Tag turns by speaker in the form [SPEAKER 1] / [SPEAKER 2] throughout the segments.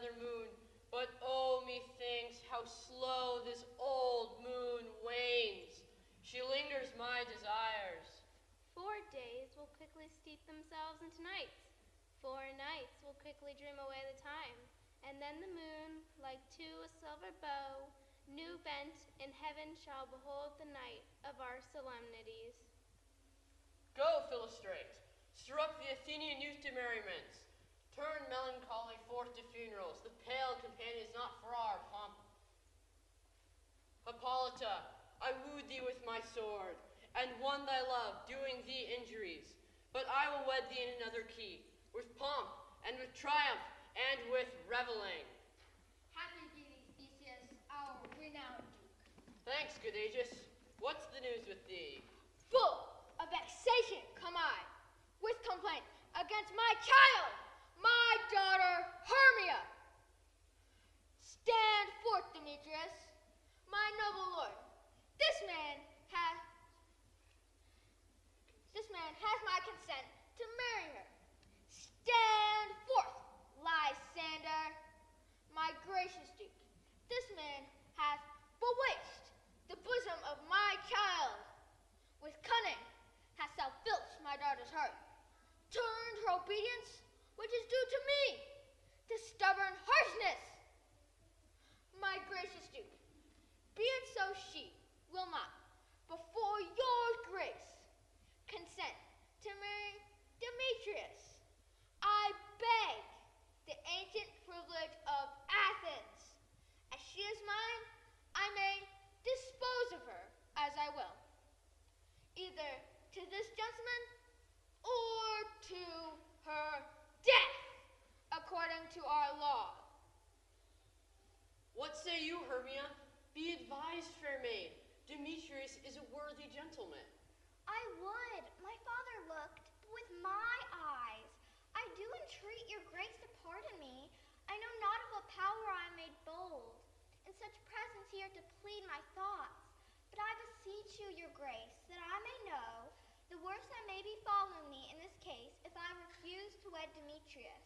[SPEAKER 1] another moon, but oh, methinks how slow this old moon wanes. She lingers my desires.
[SPEAKER 2] 4 days will quickly steep themselves into nights. 4 nights will quickly dream away the time. And then the moon, like to a silver bow, new bent in heaven shall behold the night of our solemnities.
[SPEAKER 1] Go, Philostrate, stir up the Athenian youth to merriments. Turn melancholy forth to funerals, the pale companions not for our pomp. Hippolyta, I wooed thee with my sword, and won thy love, doing thee injuries. But I will wed thee in another key, with pomp, and with triumph, and with reveling.
[SPEAKER 3] Happy be thee, Theseus, our renowned Duke.
[SPEAKER 1] Thanks, good Aegis. What's the news with thee?
[SPEAKER 3] Full of vexation come I, with complaint against my child, my daughter Hermia. Stand forth, Demetrius, my noble lord. This man has my consent to marry her. Stand forth, Lysander, my gracious Duke. This man has bewitched the bosom of my child. With cunning hast thou filched my daughter's heart, turned her obedience, which is due to me, to stubborn harshness. My gracious Duke, be it so she will not, before your grace, consent to marry Demetrius. I beg the ancient privilege of Athens. As she is mine, I may dispose of her as I will, either to this gentleman or to her death, according to our law.
[SPEAKER 1] What say you, Hermia? Be advised, fair maid. Demetrius is a worthy gentleman.
[SPEAKER 4] I would. My father looked with my eyes. I do entreat your grace to pardon me. I know not of what power I made bold, in such presence here to plead my thoughts. But I beseech you, your grace, that I may know the worst that may befall me in this case if I refuse to wed Demetrius.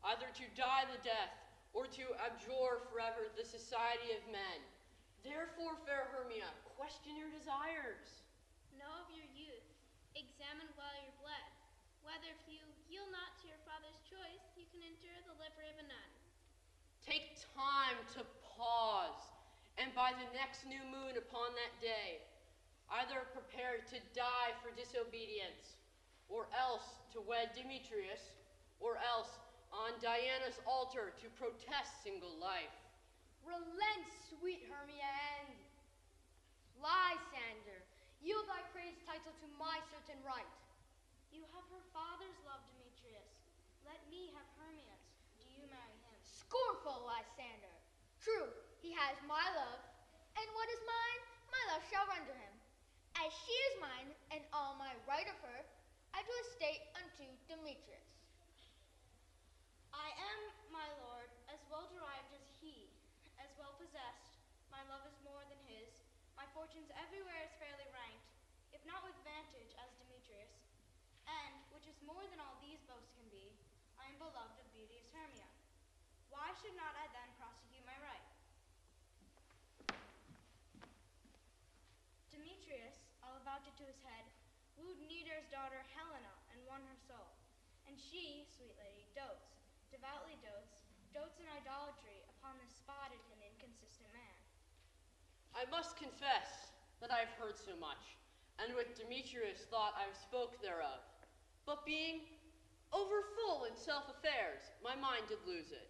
[SPEAKER 1] Either to die the death, or to abjure forever the society of men. Therefore, fair Hermia, question your desires.
[SPEAKER 2] Know of your youth, examine well your blood, whether if you yield not to your father's choice, you can endure the livery of a nun.
[SPEAKER 1] Take time to pause, and by the next new moon upon that day, either prepare to die for disobedience, or else to wed Demetrius, or else on Diana's altar to protest single life.
[SPEAKER 3] Relent, sweet Hermia, and Lysander, yield thy praised title to my certain right.
[SPEAKER 2] You have her father's love, Demetrius. Let me have Hermia's. Do you marry him?
[SPEAKER 3] Scornful Lysander. True, he has my love, and what is mine, my love shall render him. As she is mine, and all my right of her, I do estate unto Demetrius.
[SPEAKER 2] I am, my lord, as well derived as he, as well possessed. My love is more than his. My fortunes everywhere is fairly ranked, if not with vantage as Demetrius. And, which is more than all these boasts can be, I am beloved of beauteous Hermia. Why should not I then prosecute my right? Demetrius, I'll avouch it to his head, wooed Neater's daughter Helena and won her soul. And she, sweet lady, devoutly dotes in idolatry upon this spotted and inconsistent man.
[SPEAKER 1] I must confess that I have heard so much, and with Demetrius thought I have spoke thereof. But being overfull in self-affairs, my mind did lose it.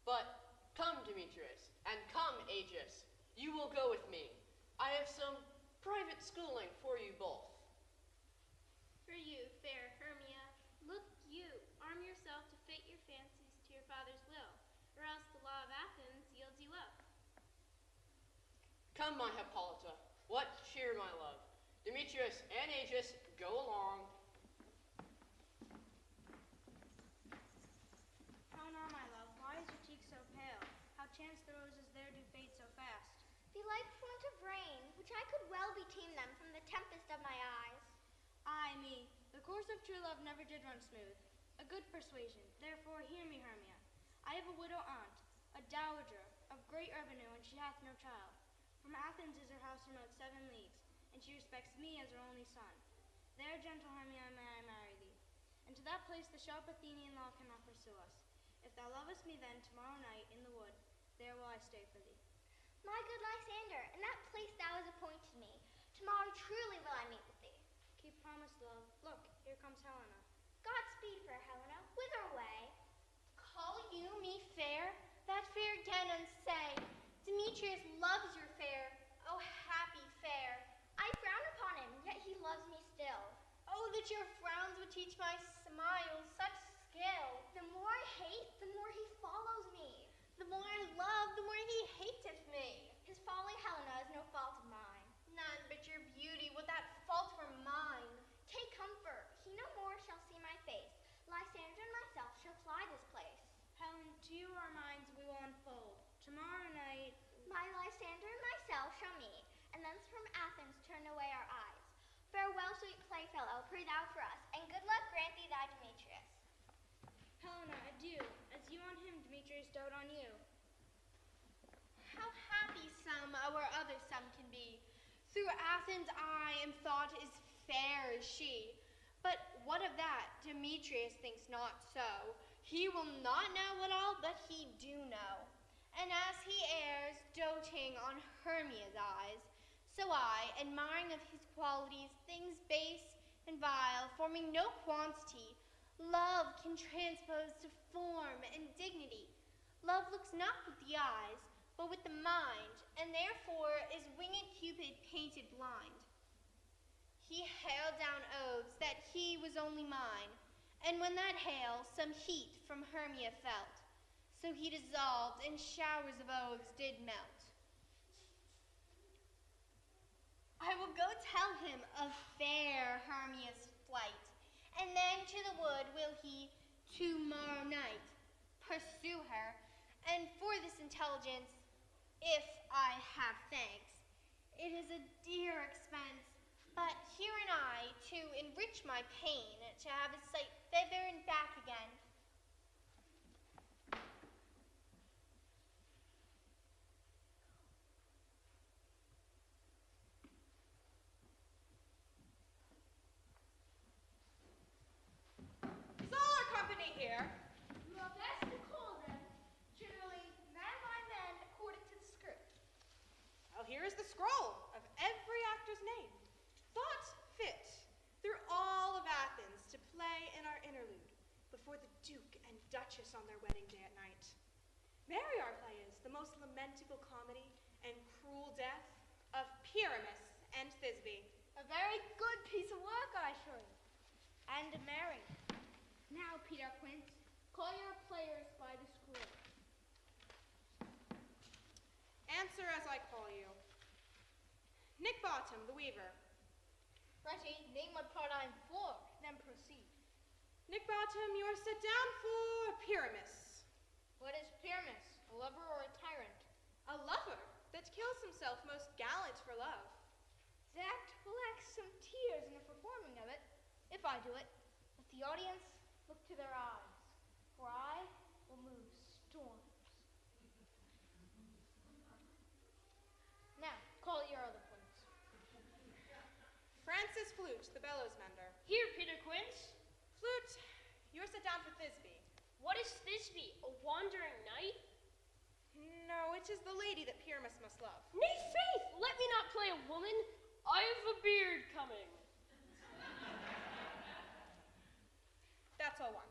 [SPEAKER 1] But come, Demetrius, and come, Aegis, you will go with me. I have some private schooling for you both.
[SPEAKER 2] For you, fair Hermia, look you, arm yourself to fit your fancies to your father's will, or else the law of Athens yields you up.
[SPEAKER 1] Come, my Hippolyta, what cheer, my love? Demetrius and Aegis, go along.
[SPEAKER 2] How now, my love, why is your cheek so pale? How chance the roses there do fade so fast?
[SPEAKER 4] Belike want of rain, which I could well beteem them from the tempest of my eyes.
[SPEAKER 2] Ay me, the course of true love never did run smooth. A good persuasion. Therefore hear me, Hermia. I have a widow aunt, a dowager, of great revenue, and she hath no child. From Athens is her house remote 7 leagues, and she respects me as her only son. There, gentle Hermia, may I marry thee. And to that place the sharp Athenian law cannot pursue us. If thou lovest me then, tomorrow night, in the wood, there will I stay for thee.
[SPEAKER 4] My good Lysander, in that place thou hast appointed me, tomorrow truly will I meet with thee.
[SPEAKER 2] Keep promise, love. Look, here comes Helena.
[SPEAKER 4] Godspeed, fair Helena, whither away?
[SPEAKER 5] Call you me fair? That fair again unsay. Demetrius loves your fair. Oh, happy fair.
[SPEAKER 4] I frown upon him, yet he loves me still.
[SPEAKER 5] Oh, that your frowns would teach my smiles such skill.
[SPEAKER 4] The more I hate, the more he follows me.
[SPEAKER 5] The more I love, the more he hateth me.
[SPEAKER 4] His folly, Helena, is no fault of mine.
[SPEAKER 5] None but your beauty, would that fault were mine.
[SPEAKER 4] Take comfort, he no more shall see my face. Lysander and myself shall fly this place.
[SPEAKER 2] Helen, to you our minds we will unfold. Tomorrow night,
[SPEAKER 4] My Lysander and myself shall meet, and thence from Athens turn away our eyes. Farewell, sweet playfellow, pray thou for us, and good luck grant thee thy Demetrius.
[SPEAKER 2] Helena, adieu. As you on him, Demetrius dote on you.
[SPEAKER 5] How happy some our other some can be. Through Athens I am thought as fair as she. But what of that? Demetrius thinks not so. He will not know what all but he do know. And as he errs, doting on Hermia's eyes, so I, admiring of his qualities, things base and vile, forming no quantity, love can transpose to form and dignity. Love looks not with the eyes, but with the mind, and therefore is winged Cupid painted blind. He hailed down oaths that he was only mine, and when that hail some heat from Hermia felt, so he dissolved and showers of oaths did melt. I will go tell him of fair Hermia's flight, and then to the wood will he tomorrow night pursue her, and for this intelligence, if I have thanks, it is a dear expense, but herein I, to enrich my pain, to have his sight thither and back again.
[SPEAKER 6] Is all our company here?
[SPEAKER 3] You are best to call them, generally man by man, according to the script.
[SPEAKER 6] Well, here is the scroll of every actor's name. Thought fit through all of Athens to play in our interlude before the Duke and Duchess on their wedding day at night. Merry our play is, the most lamentable comedy and cruel death of Pyramus and Thisbe.
[SPEAKER 3] A very good piece of work, I assure you. And merry. Now, Peter Quince, call your players by the scroll.
[SPEAKER 6] Answer as I call you. Nick Bottom, the weaver.
[SPEAKER 3] Ready, name what part I'm for, then proceed.
[SPEAKER 6] Nick Bottom, you are set down for Pyramus.
[SPEAKER 3] What is Pyramus, a lover or a tyrant?
[SPEAKER 6] A lover that kills himself most gallant for love.
[SPEAKER 3] That will lack some tears in the performing of it, if I do it. Let the audience look to their eyes, for I will move storms. Now, call your other points.
[SPEAKER 6] Francis Flute, the bellows mender.
[SPEAKER 1] Here, Peter Quince.
[SPEAKER 6] Flute, you are set down for Thisbe.
[SPEAKER 1] What is Thisbe, a wandering knight?
[SPEAKER 6] No, it is the lady that Pyramus must love.
[SPEAKER 1] Nay, faith, let me not play a woman. I have a beard coming.
[SPEAKER 6] That's all one.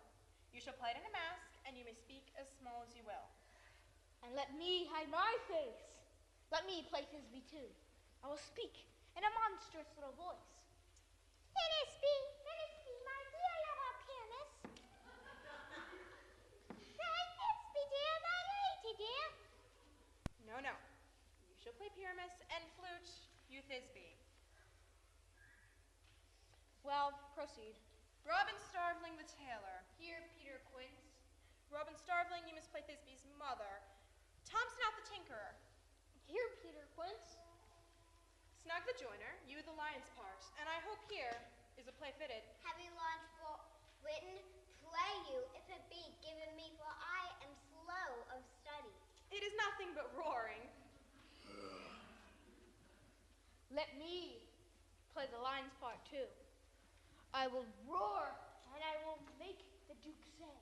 [SPEAKER 6] You shall play it in a mask, and you may speak as small as you will.
[SPEAKER 3] And let me hide my face. Let me play Thisbe too. I will speak in a monstrous little voice.
[SPEAKER 4] Thisbe, my dear little Pyramus. Thisbe, dear, my lady, dear.
[SPEAKER 6] No, no. You shall play Pyramus, and Flute, you Thisbe.
[SPEAKER 3] Well, proceed.
[SPEAKER 6] Robin Starveling the tailor.
[SPEAKER 3] Here, Peter Quince.
[SPEAKER 6] Robin Starveling, you must play Thisbe's mother. Thompson out the tinkerer.
[SPEAKER 3] Here, Peter Quince.
[SPEAKER 6] Snug the joiner, you the lion's part, and I hope here is a play fitted.
[SPEAKER 4] Having launched written, slay you if it be given me, for I am slow of study.
[SPEAKER 6] It is nothing but roaring.
[SPEAKER 5] Let me play the lion's part too. I will roar, and I will make the Duke say,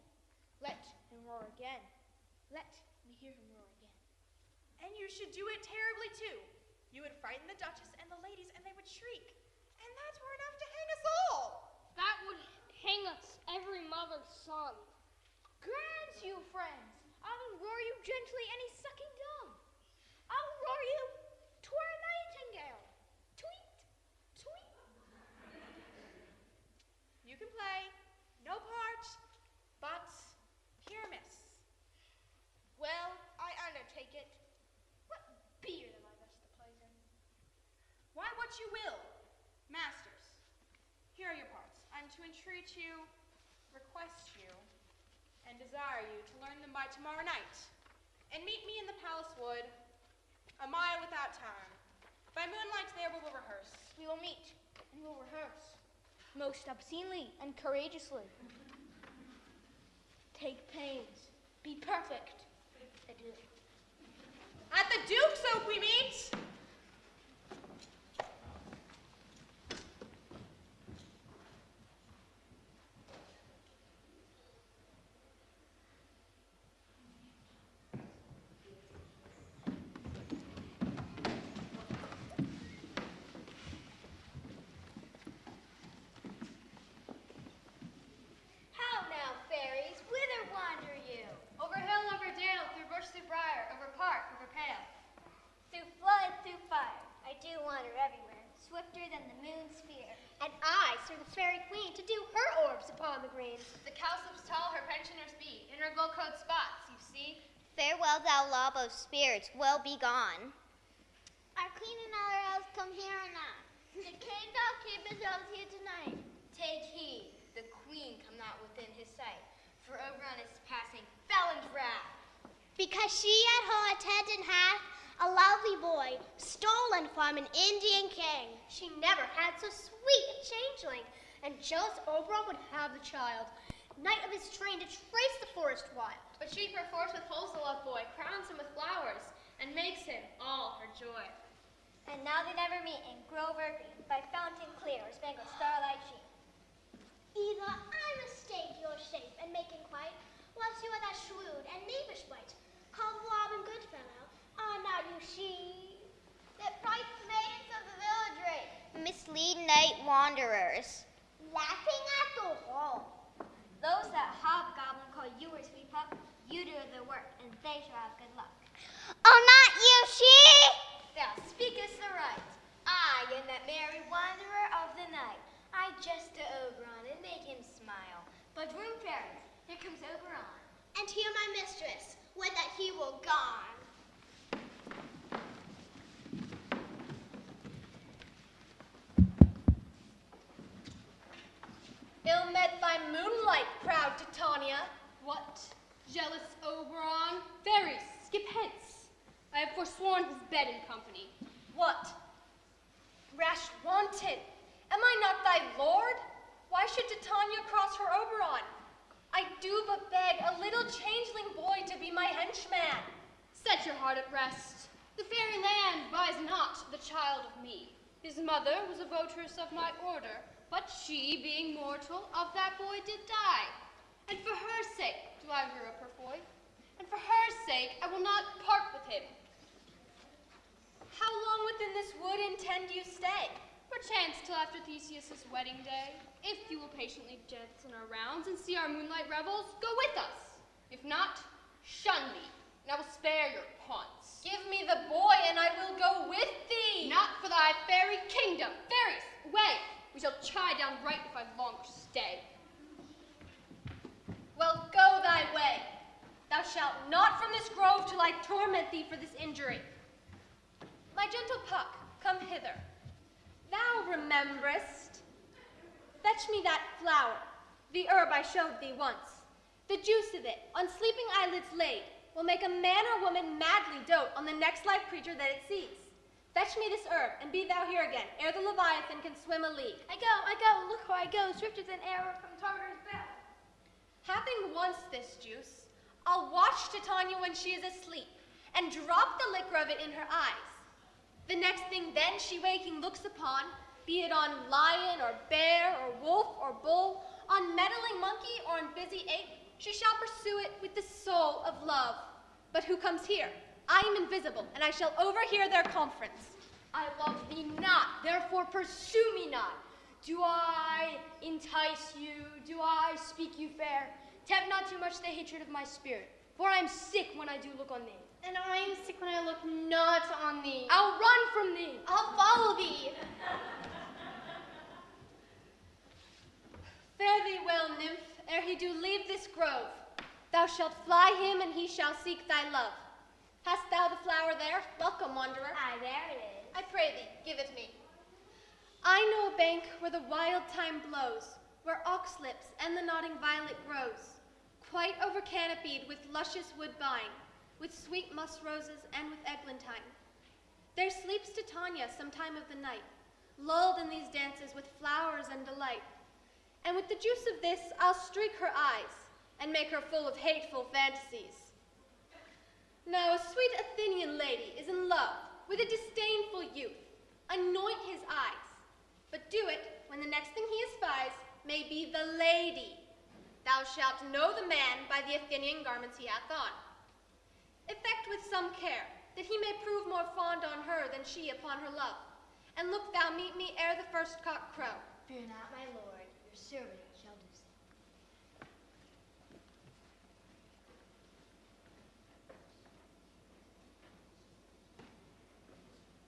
[SPEAKER 5] "Let him roar again. Let me hear him roar again."
[SPEAKER 6] And you should do it terribly too. You would frighten the Duchess and the ladies, and they would shriek. And that were enough to hang us all.
[SPEAKER 3] That would hang us, every mother's son.
[SPEAKER 5] Grant you, friends, I will roar you gently any sucking dumb. I will roar you twere a nightingale. Tweet, tweet. You can play, no part, but Pyramus. Well, I undertake it. What beer am I best to play in? Why, what you will. Masters, here are your parts. I'm to entreat you, request you, and desire you to learn them by tomorrow night, and meet me in the palace wood, a mile without town. By moonlight there we will rehearse. We will meet, and we will rehearse. Most obscenely and courageously. Take pains. Be perfect. Adieu. At the Duke's Oak we meet!
[SPEAKER 2] How now, fairies, whither wander you?
[SPEAKER 5] Over hill, over dale, through bush, through briar, over park, over pale.
[SPEAKER 4] Through flood, through fire, I do wander everywhere, swifter than the moon's sphere.
[SPEAKER 2] And I serve the fairy queen to do her orbs upon the green.
[SPEAKER 5] The cowslips tall, her pensioners be, in her gold-coat spots, you see.
[SPEAKER 4] Farewell, thou lob of spirits, well be gone. Our queen and our elves come here or not? The king doth keep his elves here tonight.
[SPEAKER 7] Take heed, the queen come not within his sight, for Oberon is passing felon's wrath.
[SPEAKER 4] Because she at home attendant hath a lovely boy, stolen from an Indian king.
[SPEAKER 2] She never had so sweet a changeling, and jealous Oberon would have the child, knight of his train to trace the forest wild.
[SPEAKER 5] But she perforce withholds the loved boy, crowns him with flowers, and makes him all her joy.
[SPEAKER 4] And now they never meet in grove or green, by fountain clear or spangled starlight sheen. Either I mistake your shape and make inquiry, whilst you are that shrewd and knavish wight, called Robin Goodfellow, are not you she that frights maidens of the village rate, mislead night wanderers, laughing at the wall. Those that hobgoblin call you or sweet pup, you do the work, and they shall have good luck. Oh, not you she!
[SPEAKER 7] Thou speakest the right. I am that merry wanderer of the night. I jest to Oberon and make him smile. But room fairies, here comes Oberon.
[SPEAKER 4] And here my mistress, would that he were gone.
[SPEAKER 5] Ill met thy moonlight, proud Titania. What, jealous Oberon? Fairies, skip hence. I have forsworn his bed and company. What? Rash wanton, am I not thy lord? Why should Titania cross her Oberon? I do but beg a little changeling boy to be my henchman. Set your heart at rest. The fairy land buys not the child of me. His mother was a votress of my order, but she, being mortal, of that boy did die. And for her sake do I rear up her boy, and for her sake I will not part with him. How long within this wood intend you stay? Perchance till after Theseus' wedding day. If you will patiently dance in our rounds and see our moonlight revels, go with us. If not, shun me, and I will spare your haunts. Give me the boy, and I will go with thee. Not for thy fairy kingdom. Fairies, away! We shall chide down right if I longer stay. Well, go thy way. Thou shalt not from this grove till I torment thee for this injury. My gentle Puck, come hither. Thou rememberest. Fetch me that flower, the herb I showed thee once. The juice of it, on sleeping eyelids laid, will make a man or woman madly dote on the next live creature that it sees. Fetch me this herb, and be thou here again, ere the Leviathan can swim a league.
[SPEAKER 2] I go, look how I go, swifter than arrow from Tartar's bell.
[SPEAKER 5] Having once this juice, I'll watch Titania when she is asleep, and drop the liquor of it in her eyes. The next thing then she waking looks upon, be it on lion or bear or wolf or bull, on meddling monkey or on busy ape, she shall pursue it with the soul of love. But who comes here? I am invisible, and I shall overhear their conference.
[SPEAKER 7] I love thee not, therefore pursue me not. Do I entice you? Do I speak you fair? Tempt not too much the hatred of my spirit, for I am sick when I do look on thee.
[SPEAKER 5] And I am sick when I look not on thee.
[SPEAKER 7] I'll run from thee.
[SPEAKER 5] I'll follow thee. Fare thee well, nymph, ere he do leave this grove. Thou shalt fly him, and he shall seek thy love. Hast thou the flower there? Welcome, wanderer.
[SPEAKER 7] Aye, there it is.
[SPEAKER 5] I pray thee, give it me. I know a bank where the wild thyme blows, where ox lips and the nodding violet grows, quite over-canopied with luscious woodbine, with sweet musk roses and with eglantine. There sleeps Titania some time of the night, lulled in these dances with flowers and delight. And with the juice of this I'll streak her eyes, and make her full of hateful fantasies. Now a sweet Athenian lady is in love with a disdainful youth. Anoint his eyes, but do it when the next thing he espies may be the lady. Thou shalt know the man by the Athenian garments he hath on. Effect with some care, that he may prove more fond on her than she upon her love. And look thou meet me ere the first cock crow.
[SPEAKER 7] Fear not, my lord, your servant shall do so.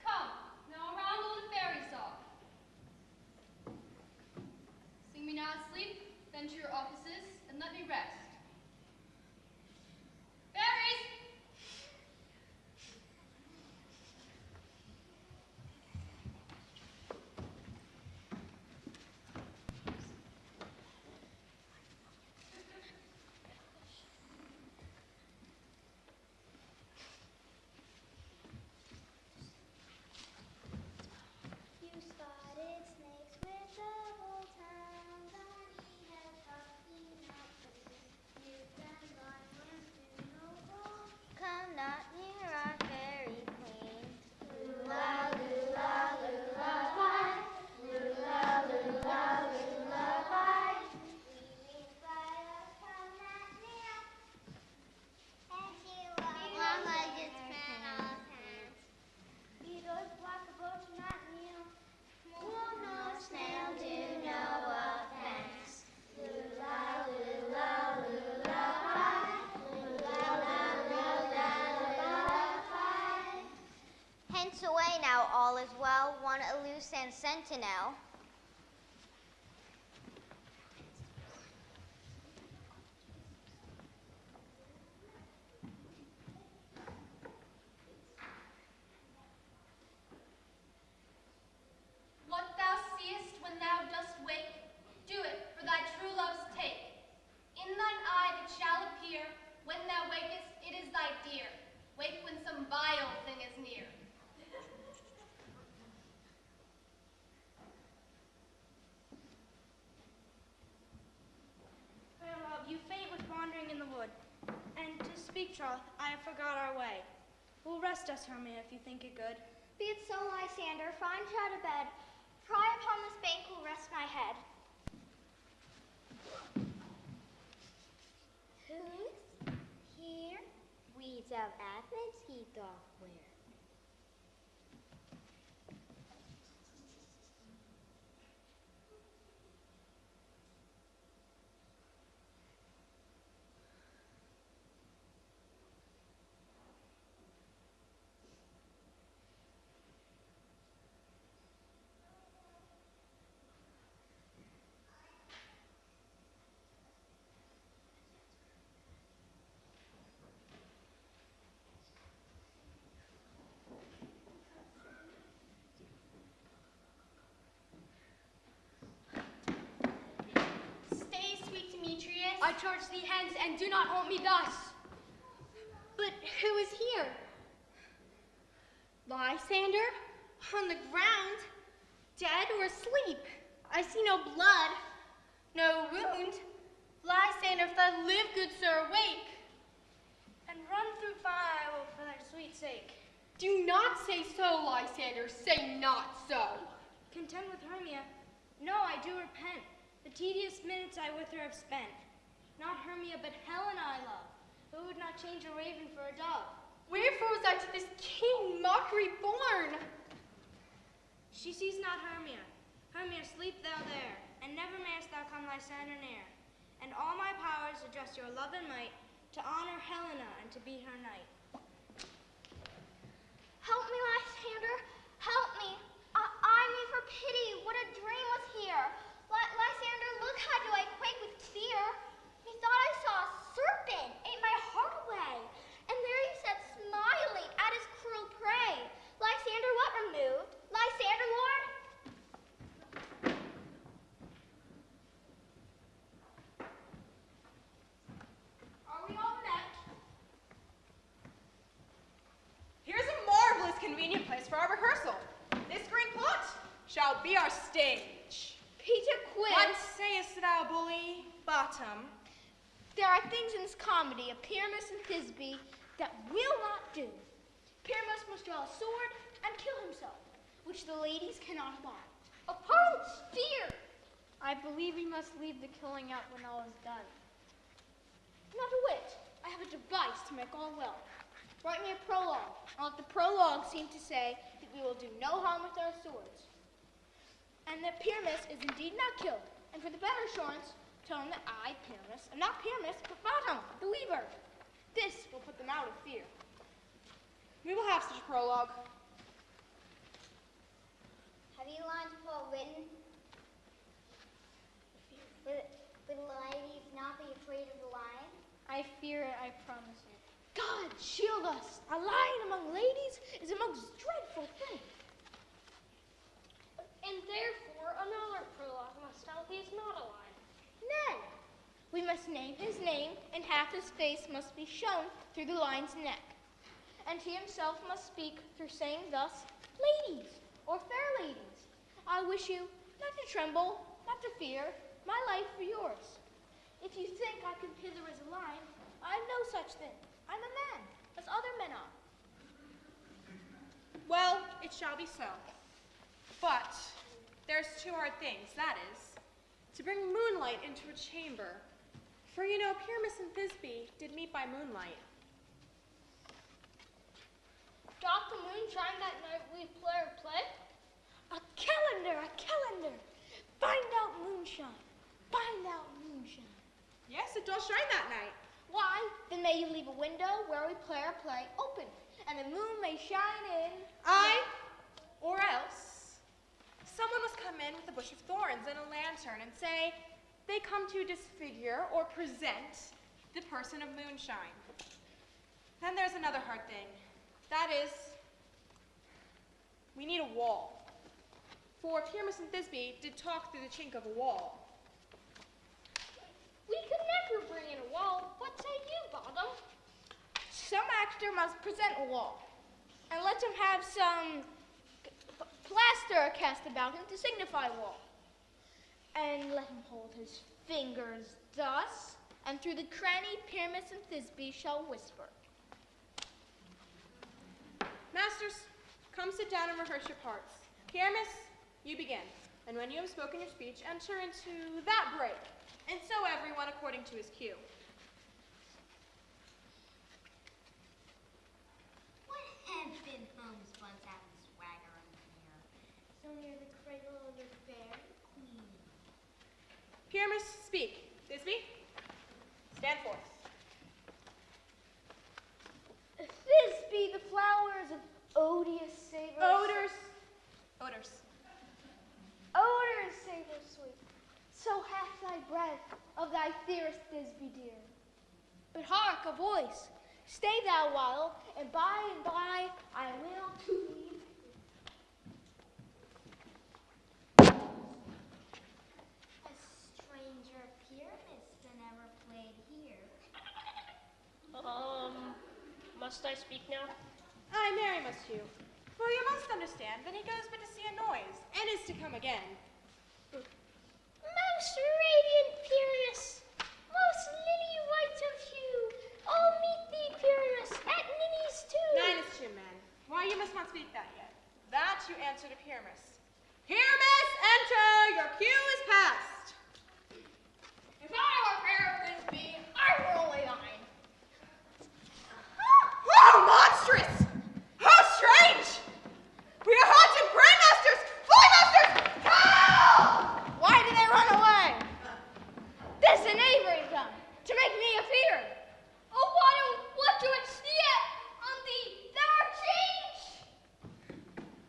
[SPEAKER 5] Come, now around a little fairy song. Sing me not asleep, then to your offices, and let me rest. Fairies!
[SPEAKER 4] You spotted snakes with double tongues, and he had puffy noses. You can blind ones do no wrong. Come not near our fairy queen. Lula, lula, lula, bye. Lula, lula, lula, bye. Weaving spiders, come not near. And she long-legged sparrow's hands. Beetles, black birch, not near. Will no snail do no offense. Lula, lula, lula, bye. Lula, lula, lula, lula, bye. Hence away now, all is well. One eluce and sentinel.
[SPEAKER 5] What thou seest when thou dost wake, do it for thy true love's take. In thine eye that shall appear, when thou wakest, it is thy dear. Wake when some vile thing is near.
[SPEAKER 6] Fair love, you faint with wandering in the wood. And to speak troth, I have forgot our way. Will rest us, Hermia, if you think it good.
[SPEAKER 4] Be it so, Lysander, find out a bed. For I upon this bank will rest my head.
[SPEAKER 7] Who's here? Weeds of Athens he doth wear.
[SPEAKER 5] Stay, sweet Demetrius.
[SPEAKER 7] I charge thee hence, and do not haunt me thus.
[SPEAKER 5] But who is here? Lysander? On the ground? Dead or asleep? I see no blood, no wound, Lysander, if thou live, good sir, awake, and run through fire for thy sweet sake.
[SPEAKER 7] Do not say so, Lysander. Say not so.
[SPEAKER 5] Contend with Hermia. No, I do repent. The tedious minutes I with her have spent. Not Hermia, but Helena I love, who would not change a raven for a dove.
[SPEAKER 7] Wherefore was I to this keen mockery born?
[SPEAKER 5] She sees not Hermia. Hermia, sleep thou there, and never mayest thou come Lysander near. And all my powers address your love and might to honor Helena and to be her knight.
[SPEAKER 4] Help me, Lysander. Help me. I mean, for pity, what a dream was here. Lysander, look how do I quake with fear. Methought I saw a serpent ate my heart away. And there he sat smiling at his cruel prey. Lysander, what removed? Lysander, Lord?
[SPEAKER 3] Are we all met?
[SPEAKER 6] Here's a marvelous convenient place for our rehearsal. This green plot shall be our stage.
[SPEAKER 3] Peter Quinn.
[SPEAKER 6] What sayest thou, bully? Bottom.
[SPEAKER 3] There are things in this comedy of Pyramus and Thisbe that will not do. Pyramus must draw a sword and kill himself, which the ladies cannot abide. Opponents, fear!
[SPEAKER 7] I believe we must leave the killing out when all is done.
[SPEAKER 3] Not a whit. I have a device to make all well. Write me a prologue, and let the prologue seem to say that we will do no harm with our swords, and that Pyramus is indeed not killed. And for the better assurance, tell him that I, Pyramus, am not Pyramus, but Bottom, the weaver. This will put them out of fear.
[SPEAKER 6] We will have such a prologue.
[SPEAKER 4] Have you lines well written? Will the ladies not be afraid of the lion?
[SPEAKER 3] I fear it, I promise you. God shield us! A lion among ladies is a most dreadful thing.
[SPEAKER 2] And therefore another prologue must tell he is not a lion.
[SPEAKER 3] Nay, we must name his name, and half his face must be shown through the lion's neck. And he himself must speak through saying thus, ladies, or fair ladies, I wish you not to tremble, not to fear, my life for yours. If you think I can hither as a lion, I am no such thing. I'm a man, as other men are.
[SPEAKER 6] Well, it shall be so. But there's two hard things, that is, to bring moonlight into a chamber. For you know, Pyramus and Thisbe did meet by moonlight.
[SPEAKER 3] Doth the moon shine that night we play? A calendar, a calendar. Find out moonshine, find out moonshine.
[SPEAKER 6] Yes, it does shine that night.
[SPEAKER 3] Why, then may you leave a window where we play our play open, and the moon may shine in.
[SPEAKER 6] Or else, someone must come in with a bush of thorns and a lantern and say they come to disfigure or present the person of moonshine. Then there's another hard thing. That is, we need a wall. For Pyramus and Thisbe did talk through the chink of a wall.
[SPEAKER 3] We could never bring in a wall. What say you, Bottom? Some actor must present a wall, and let him have some plaster cast about him to signify wall. And let him hold his fingers thus, and through the cranny Pyramus and Thisbe shall whisper.
[SPEAKER 6] Masters, come sit down and rehearse your parts. Pyramus, you begin. And when you have spoken your speech, enter into that break. And so everyone according to his cue.
[SPEAKER 4] What heaven homes once have the swagger in here? So near the cradle of the fair queen.
[SPEAKER 6] Pyramus, speak. Thisbe, stand forth.
[SPEAKER 3] Thisbe, the flowers of odious savor.
[SPEAKER 6] Odors.
[SPEAKER 3] Odors, savor sweet. So hath thy breath of thy dearest Thisbe dear. But hark, a voice. Stay thou while, and by I will to thee.
[SPEAKER 4] A stranger Pyramus than ever played here.
[SPEAKER 8] Must I speak now?
[SPEAKER 6] Aye, marry must you. For you must understand that he goes but to see a noise, and is to come again.
[SPEAKER 3] Most radiant Pyramus,
[SPEAKER 6] you must not speak that yet. That you answer to Pyramus. Pyramus, enter! Your cue is past.
[SPEAKER 3] If I were fair Thisbe, I were only thine.
[SPEAKER 6] How monstrous! How strange! We are haunted brainmasters! Flymasters! Help!
[SPEAKER 3] Why did they run away? This and Avery come to make me appear. Oh, why don't what you would see it on their change?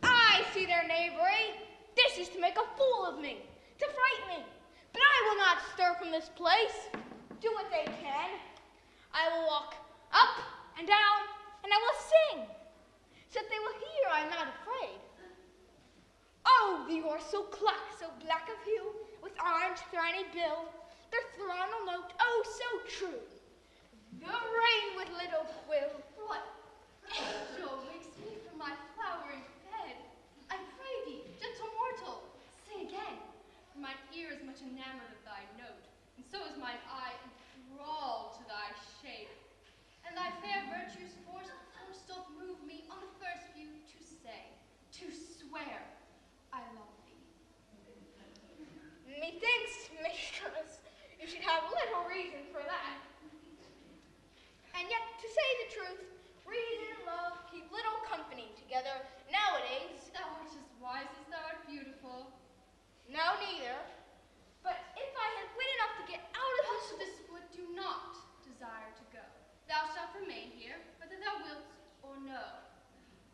[SPEAKER 3] I see their knavery. This is to make a fool of me, to frighten me. But I will not stir from this place. Do what they can. I will walk up and down, and I will sing, so that they will hear I am not afraid. Oh, the oar so black of hue, with orange thriny bill, their throttle note, oh, so true. The rain with little quill, what angel wakes me from my flowering bed? I pray thee, gentle mortal, sing again, for mine ear is much enamored of thy note, and so is mine eye enthralled to thy shape. And thy fair virtue's force doth move me on the first view to say, to swear, I love thee. Methinks, mistress, you should have little reason for that. And yet, to say the truth, reason and love keep little company together nowadays. Thou art as wise as thou art beautiful. No, neither. But if I had wit enough to get out of this wood, do not desire to go. Thou shalt remain here, whether thou wilt or no.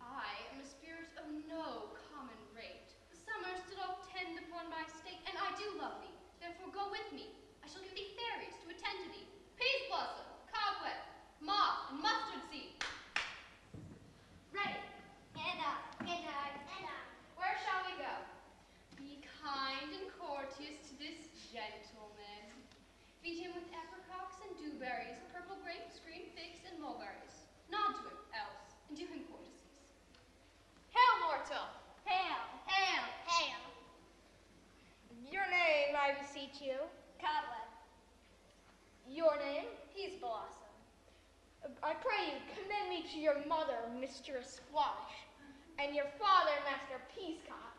[SPEAKER 3] I am a spirit of no common rate. The summer stood off tend upon my state, and I do love thee. Therefore go with me. I shall give thee fairies to attend to thee. Peas blossom, cobweb, moth, and mustard seed. Ready.
[SPEAKER 4] And I.
[SPEAKER 3] Where shall we go? Be kind and courteous to this gentleman. Feed him with apricots and dewberries, purple grapes, green figs, and mulberries. Nod to him, else, and do him courtesies. Hail, mortal!
[SPEAKER 4] Hail.
[SPEAKER 3] Hail!
[SPEAKER 4] Hail.
[SPEAKER 3] Your name, I beseech you.
[SPEAKER 4] Cobweb.
[SPEAKER 3] Your name?
[SPEAKER 4] Peas blossom.
[SPEAKER 3] I pray you, commend me to your mother, Mistress Squash, and your father, Master Peascod.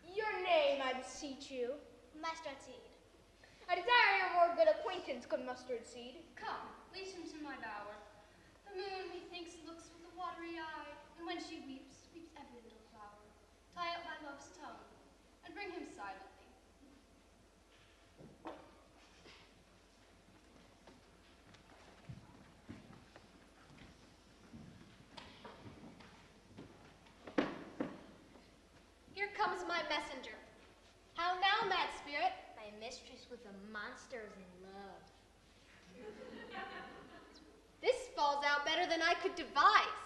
[SPEAKER 3] Your name, I beseech you.
[SPEAKER 4] Mustard seed.
[SPEAKER 3] I desire your more good acquaintance, good mustard seed.
[SPEAKER 7] Come, lead him to my bower. The moon, methinks, looks with a watery eye, and when she weeps, weeps every little flower. Tie up my love's tongue, and bring him silently.
[SPEAKER 5] Here comes my messenger. How now, mad spirit?
[SPEAKER 3] My mistress with the monsters in love.
[SPEAKER 5] This falls out better than I could devise.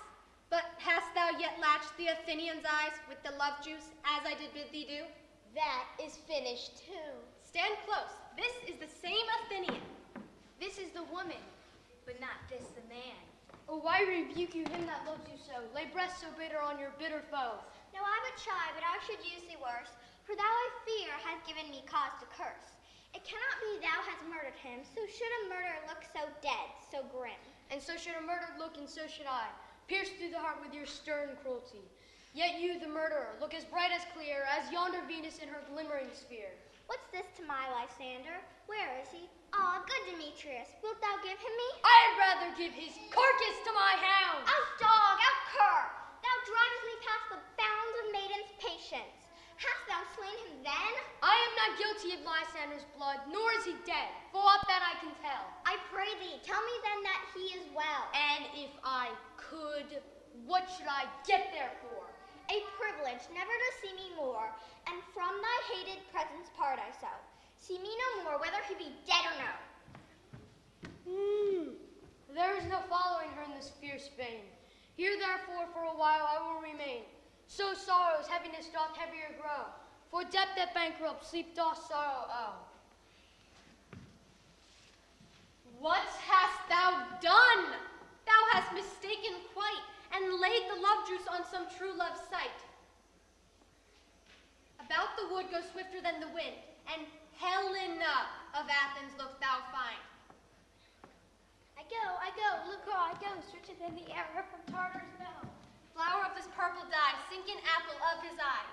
[SPEAKER 5] But hast thou yet latched the Athenian's eyes with the love juice, as I did bid thee do?
[SPEAKER 3] That is finished too.
[SPEAKER 5] Stand close. This is the same Athenian.
[SPEAKER 3] This is the woman, but not this the man. Oh, why rebuke you him that loves you so? Lay breast so bitter on your bitter foe.
[SPEAKER 4] No, I would try, but I should use thee worse. For thou, I fear, hast given me cause to curse. It cannot be thou hast murdered him, so should a murder look so dead, so grim.
[SPEAKER 3] And so should a murdered look, and so should I, pierced through the heart with your stern cruelty. Yet you, the murderer, look as bright as clear as yonder Venus in her glimmering sphere.
[SPEAKER 4] What's this to my Lysander? Where is he? Ah, good Demetrius, wilt thou give him me?
[SPEAKER 3] I'd rather give his carcass to my hound.
[SPEAKER 4] Out dog, out cur! Thou drivest me past the bounds of maiden's patience. Hast thou slain him then?
[SPEAKER 3] I am not guilty of Lysander's blood, nor is he dead, for aught that I can tell.
[SPEAKER 4] I pray thee, tell me then that he is well.
[SPEAKER 3] And if I could, what should I get there for?
[SPEAKER 4] A privilege never to see me more, and from thy hated presence part I so. See me no more, whether he be dead or no.
[SPEAKER 3] There is no following her in this fierce vein. Here therefore for a while I will remain. So sorrow's heaviness doth heavier grow, for depth that bankrupts, sleep doth sorrow owe.
[SPEAKER 5] What hast thou done? Thou hast mistaken quite, and laid the love juice on some true love's sight. About the wood go swifter than the wind, and Helena of Athens look thou find.
[SPEAKER 4] I go, look where I go, swifter than the air from Tartar's bell.
[SPEAKER 3] flower of this purple dye, sinking apple of his eye.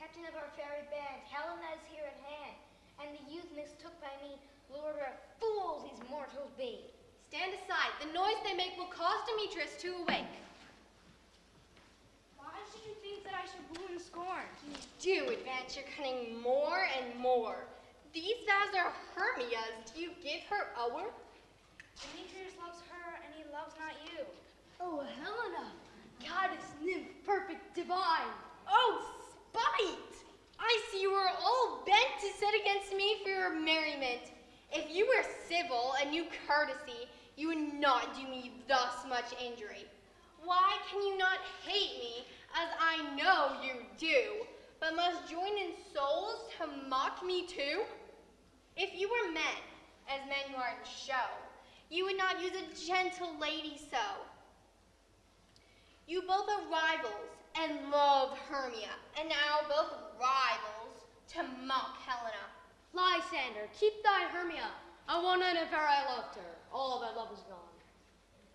[SPEAKER 3] Captain of our fairy band, Helena is here at hand, and the youth mistook by me, Lord of fools these mortals be.
[SPEAKER 7] Stand aside. The noise they make will cause Demetrius to awake.
[SPEAKER 5] Why should you think that I should woo and scorn?
[SPEAKER 7] Do advance your cunning more and more. These vows are Hermia's. Do you give her o'er?
[SPEAKER 5] Demetrius loves her, and he loves not you.
[SPEAKER 7] Oh, Helena, goddess, nymph, perfect, divine.
[SPEAKER 5] Oh, spite!
[SPEAKER 7] I see you are all bent to set against me for your merriment. If you were civil and knew courtesy, you would not do me thus much injury. Why can you not hate me, as I know you do, but must join in souls to mock me too? If you were men, as men you are in show, you would not use a gentle lady so. You both are rivals and love Hermia, and now both rivals to mock Helena.
[SPEAKER 3] Lysander, keep thy Hermia. I won her if ever I loved her. All that love is gone.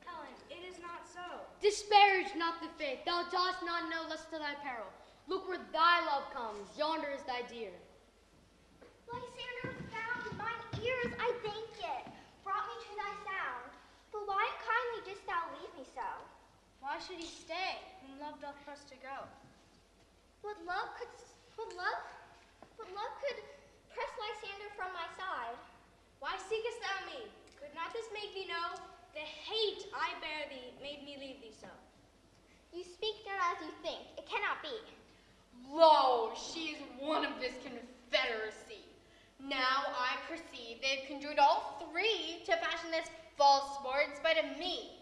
[SPEAKER 5] Helen, it is not so.
[SPEAKER 3] Disparage not the faith. Thou dost not know less to thy peril. Look where thy love comes. Yonder is thy dear.
[SPEAKER 4] Lysander found in mine ears, I thank it, brought me to thy sound. But why unkindly didst thou leave me so?
[SPEAKER 5] Why should he stay, whom love doth press to go?
[SPEAKER 4] What love could press Lysander from my side?
[SPEAKER 5] Why seekest thou me? Could not this make thee know? The hate I bear thee made me leave thee so.
[SPEAKER 4] You speak not as you think. It cannot be.
[SPEAKER 7] Lo, she is one of this confederacy. Now I perceive they've conjured all three to fashion this false sport in spite of me.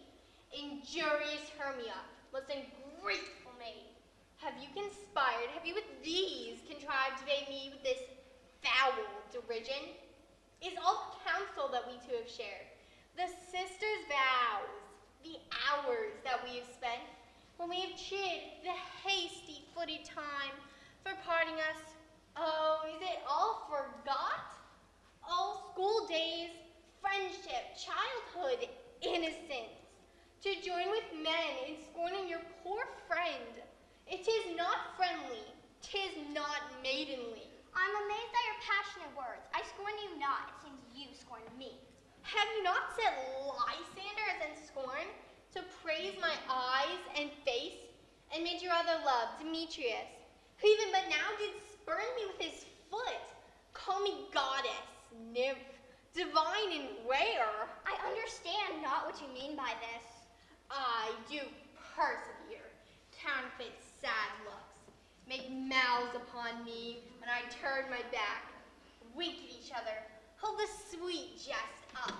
[SPEAKER 7] Injurious Hermia, most ungrateful maid. Have you conspired, have you with these contrived to bait me with this foul derision? Is all the counsel that we two have shared, the sisters' vows, the hours that we have spent, when we have chid the hasty-footed time for parting us, oh, is it all forgot? All school days, friendship, childhood, innocence, to join with men in scorning your poor friend. It is not friendly, 'tis not maidenly.
[SPEAKER 4] I'm amazed at your passionate words. I scorn you not. It seems you scorn me.
[SPEAKER 7] Have you not set Lysander as in scorn, to praise my eyes and face, and made your other love, Demetrius, who even but now did spurn me with his foot, call me goddess, nymph, divine and rare?
[SPEAKER 4] I understand not what you mean by this.
[SPEAKER 7] I do persevere, counterfeit sad looks, make mouths upon me when I turn my back, wink at each other, hold the sweet jest up.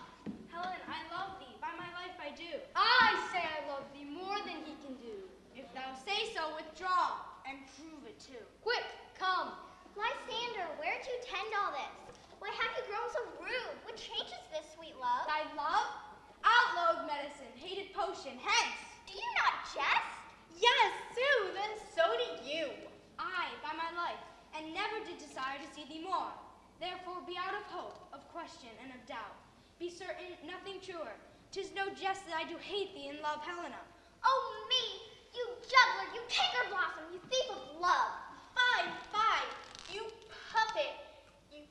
[SPEAKER 5] Helen, I love thee. By my life I do.
[SPEAKER 3] I say I love thee more than he can do.
[SPEAKER 5] If thou say so, withdraw, and prove it too.
[SPEAKER 3] Quick, come.
[SPEAKER 4] Lysander, where do you tend all this? Why have you grown so rude? What changes this, sweet love?
[SPEAKER 5] Thy love? Outlawed medicine, hated potion, hence!
[SPEAKER 4] Do you not jest?
[SPEAKER 7] Yes, Sue, then so do you.
[SPEAKER 5] I, by my life, and never did desire to see thee more. Therefore be out of hope, of question, and of doubt. Be certain nothing truer. 'Tis no jest that I do hate thee and love Helena.
[SPEAKER 4] Oh, me, you juggler, you canker blossom, you thief of love.
[SPEAKER 7] Fie, fie, you puppet, you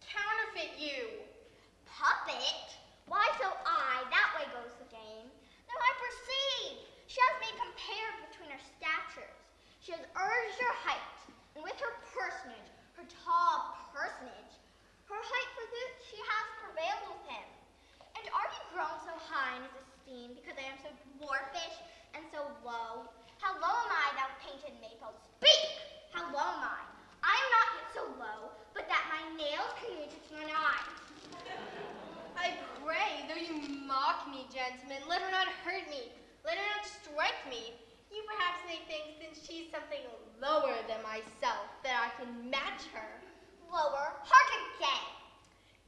[SPEAKER 7] counterfeit you.
[SPEAKER 4] Puppet? Why so that way goes the game. Now I perceive. She has made compared between our statures. She has urged her height, and with her personage, her tall personage, her height for this she has prevailed with him. And are you grown so high in his esteem because I am so dwarfish and so low? How low am I, thou painted maple? Speak! How low am I? I am not yet so low, but that my nails can reach to mine eyes.
[SPEAKER 7] I pray, though you mock me, gentlemen, let her not hurt me, let her not strike me. You perhaps may think, since she's something lower than myself, that I can match her.
[SPEAKER 4] Lower, hark again.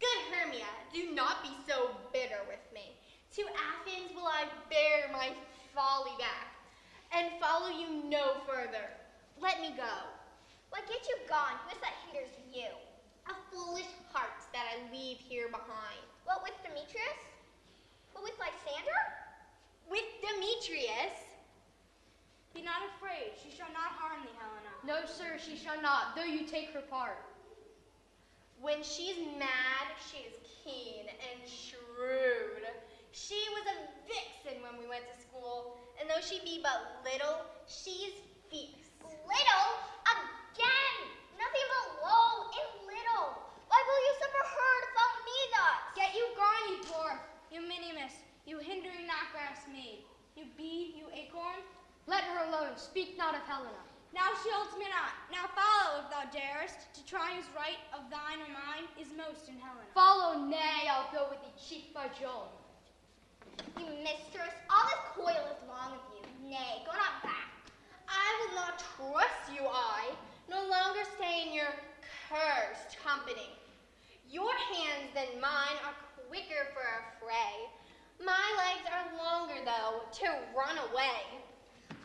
[SPEAKER 7] Good Hermia, do not be so bitter with me. To Athens will I bear my folly back, and follow you no further.
[SPEAKER 5] Let me go.
[SPEAKER 4] Why get you gone? Who is that hinders you?
[SPEAKER 5] A foolish heart that I leave here behind.
[SPEAKER 4] What with Demetrius? What with Lysander?
[SPEAKER 5] With Demetrius?
[SPEAKER 2] Be not afraid. She shall not harm thee, Helena.
[SPEAKER 7] No, sir, she shall not, though you take her part.
[SPEAKER 5] When she's mad, she is keen and shrewd. She was a vixen when we went to school, and though she be but little, she's fierce.
[SPEAKER 4] Little? Again! Nothing but low and little. Why will you suffer her to fault me thus?
[SPEAKER 2] Get you gone, you dwarf, you minimus, you hindering not grass maid, you bee, you acorn.
[SPEAKER 7] Let her alone, speak not of Helena.
[SPEAKER 2] Now shields me not. Now follow, if thou darest, to try whose right of thine or mine is most in Helena.
[SPEAKER 7] Follow, nay, I'll go with thee cheek by jowl.
[SPEAKER 4] You mistress, all this coil is long of you. Nay, go not back.
[SPEAKER 5] I will not trust you, I. No longer stay in your cursed company. Your hands than mine are quicker for a fray. My legs are longer, though, to run away.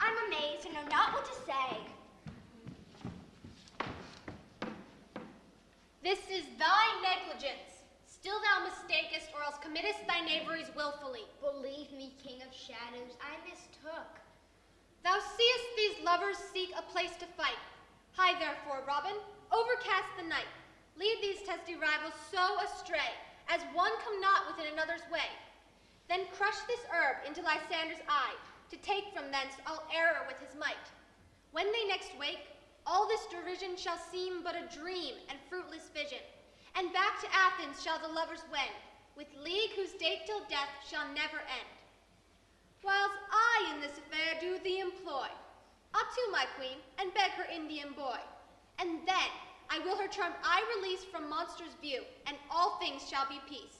[SPEAKER 4] I'm amazed and know not what to say.
[SPEAKER 5] This is thy negligence. Still thou mistakest, or else committest thy knaveries willfully.
[SPEAKER 3] Believe me, King of Shadows, I mistook.
[SPEAKER 5] Thou seest these lovers seek a place to fight. Hie therefore, Robin, overcast the night. Lead these testy rivals so astray, as one come not within another's way. Then crush this herb into Lysander's eye, to take from thence all error with his might. When they next wake, all this derision shall seem but a dream and fruitless vision, and back to Athens shall the lovers wend, with league whose date till death shall never end. Whiles I in this affair do thee employ, I'll to my queen, and beg her Indian boy, and then I will her charmed eye release from monsters' view, and all things shall be peace.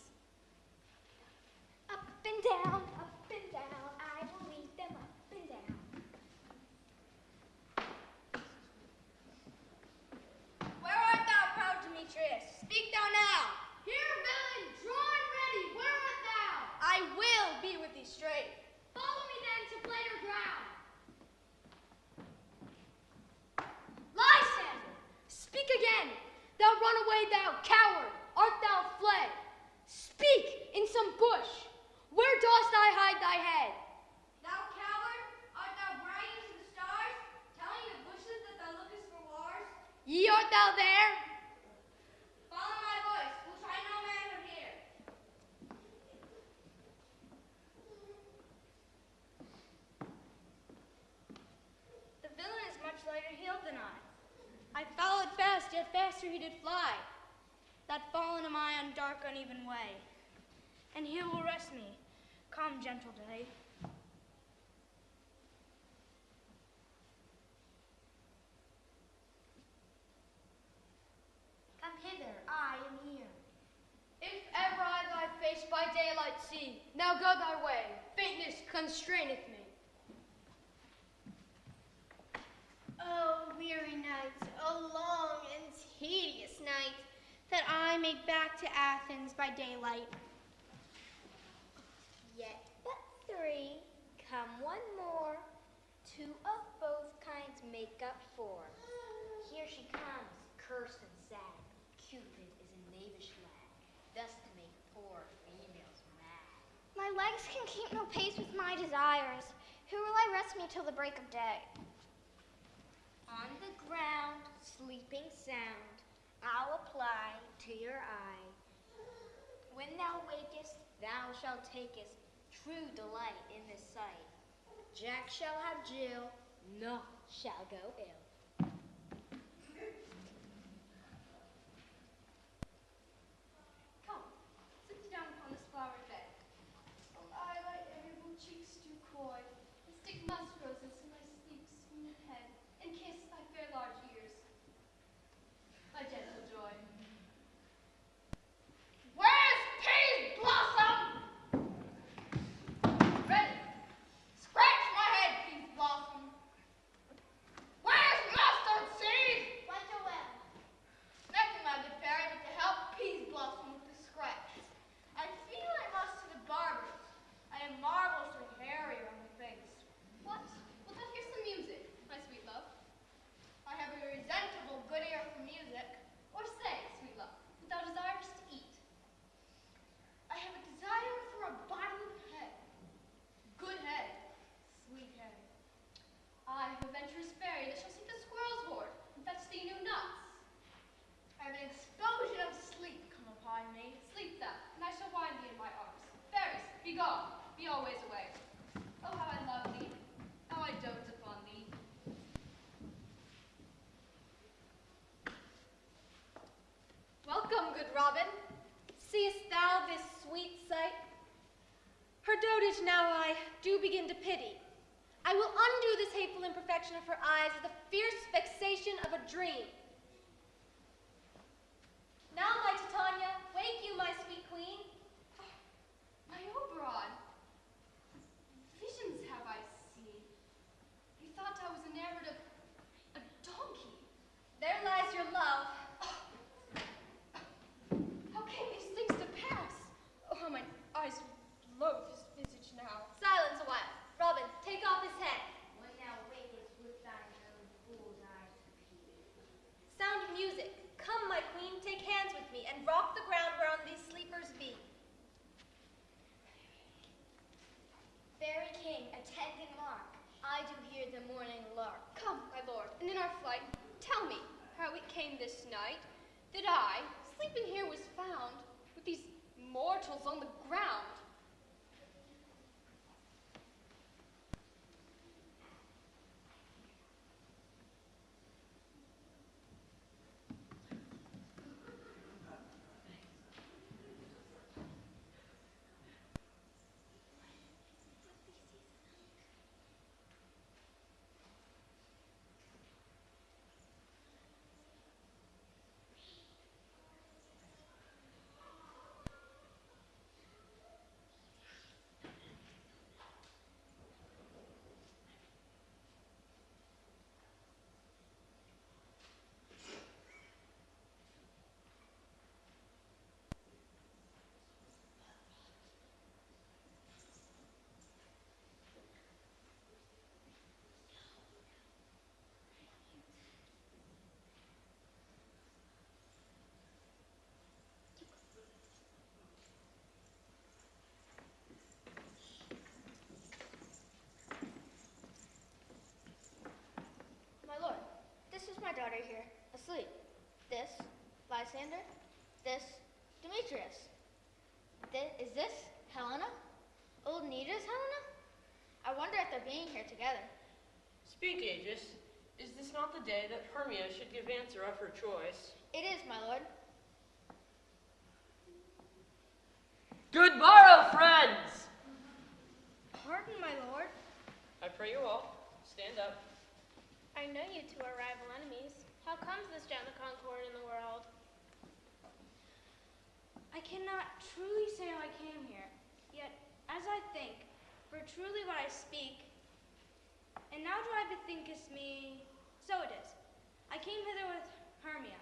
[SPEAKER 4] Up and down, I will lead them up and down.
[SPEAKER 2] Where art thou, proud Demetrius? Speak thou now.
[SPEAKER 7] Here, villain, drawn ready, where art thou?
[SPEAKER 2] I will be with thee straight.
[SPEAKER 7] Follow me then to plainer ground. Lysander, speak again. Thou run away, thou coward. Art thou fled? Speak in some bush. Where dost thou hide thy head?
[SPEAKER 2] Thou coward, art thou bragging to the stars, telling the bushes that thou lookest for wars?
[SPEAKER 7] Ye art thou there?
[SPEAKER 2] Follow my voice, which I no man would hear. The villain is much lighter heeled than I followed fast, yet faster he did fly. That fallen am I on dark uneven way. And here will rest me. Come, gentle day.
[SPEAKER 3] Come hither, I am here.
[SPEAKER 7] If ever I thy face by daylight see, now go thy way. Faintness constraineth me.
[SPEAKER 5] Oh, weary night, oh long and tedious night, that I make back to Athens by daylight.
[SPEAKER 4] Yet but three, come one more. Two of both kinds make up four.
[SPEAKER 3] Here she comes, cursed and sad. Cupid is a knavish lad, thus to make poor females mad.
[SPEAKER 4] My legs can keep no pace with my desires. Who will I rest me till the break of day?
[SPEAKER 3] On the ground, sleeping sound, I'll apply to your eye. When thou wakest, thou shalt takest true delight in this sight. Jack shall have Jill, naught shall go ill.
[SPEAKER 2] Come, sit down upon this flowery bed. While I thy amiable cheeks do coy, and stick musk roses in thy sleek smooth head, and kiss thy fair large ears. My gentle joy. Where's Peas Blossom? Ready. Scratch my head, Peas Blossom. Where's
[SPEAKER 7] Begone, be always away. Oh, how I love thee, how I dote upon thee. Welcome, good Robin. Seest thou this sweet sight? Her dotage now I do begin to pity. I will undo this hateful imperfection of her eyes as the fierce vexation of a dream. Now, my Titania, wake you, my sweet queen. Oh, my Oberon, visions have I seen. Methought I was enamored of a donkey. There lies your love. Oh. How came these things to pass? Oh, how mine eyes loathe his visage now. Silence a while. Robin, take off his head.
[SPEAKER 3] When thou wakest with thine own fool's eyes appear.
[SPEAKER 7] Sound of music. Come, my queen, take hands with me, and rock the ground whereon these sleepers be.
[SPEAKER 3] Fairy king, attend and mark. I do hear the morning lark.
[SPEAKER 7] Come, my lord, and in our flight, tell me how it came this night that I, sleeping here, was found with these mortals on the ground.
[SPEAKER 3] My daughter here, asleep. This, Lysander. This, Demetrius. Is this Helena? Old Nita's Helena? I wonder if they're being here together.
[SPEAKER 1] Speak, Aegis. Is this not the day that Hermia should give answer of her choice?
[SPEAKER 3] It is, my lord.
[SPEAKER 1] Good morrow, friends!
[SPEAKER 2] Pardon, my lord.
[SPEAKER 1] I pray you all, stand up.
[SPEAKER 5] I know you two are rival enemies. How comes this gentle concord in the world?
[SPEAKER 2] I cannot truly say how I came here, yet as I think, for truly what I speak, and now do I bethinkest me, so it is. I came hither with Hermia.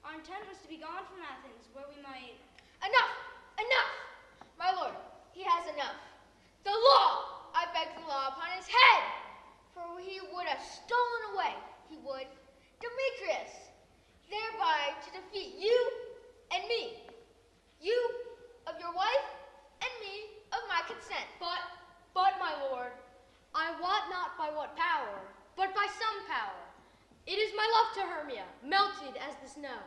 [SPEAKER 2] Our intent was to be gone from Athens, where we might...
[SPEAKER 3] Enough! Enough! My lord, he has enough. The law! I beg the law upon his head! For he would have stolen away, he would, Demetrius, thereby to defeat you and me. You of your wife, and me of my consent.
[SPEAKER 7] But, my lord, I wot not by what power, but by some power. It is my love to Hermia, melted as the snow.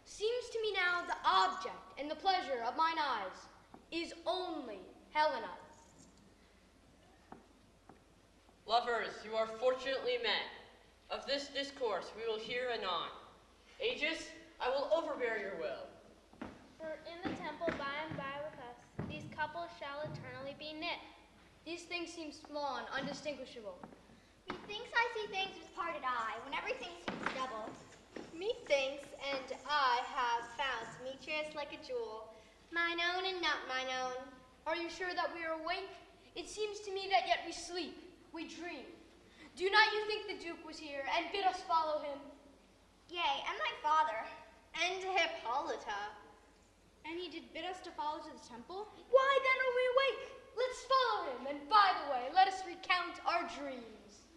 [SPEAKER 7] Seems to me now the object and the pleasure of mine eyes is only Helena.
[SPEAKER 1] Lovers, you are fortunately met. Of this discourse we will hear anon. Aegis, I will overbear your will.
[SPEAKER 5] For in the temple by and by with us, these couples shall eternally be knit.
[SPEAKER 7] These things seem small and undistinguishable.
[SPEAKER 4] Methinks I see things with parted eye, when everything seems double.
[SPEAKER 3] Methinks, and I have found Demetrius like a jewel, mine own and not mine own.
[SPEAKER 7] Are you sure that we are awake? It seems to me that yet we sleep, we dream. Do not you think the Duke was here and bid us follow him?
[SPEAKER 4] Yea, and my father.
[SPEAKER 3] And Hippolyta.
[SPEAKER 2] And he did bid us to follow to the temple?
[SPEAKER 7] Why then are we awake? Let's follow him, and by the way, let us recount our dreams.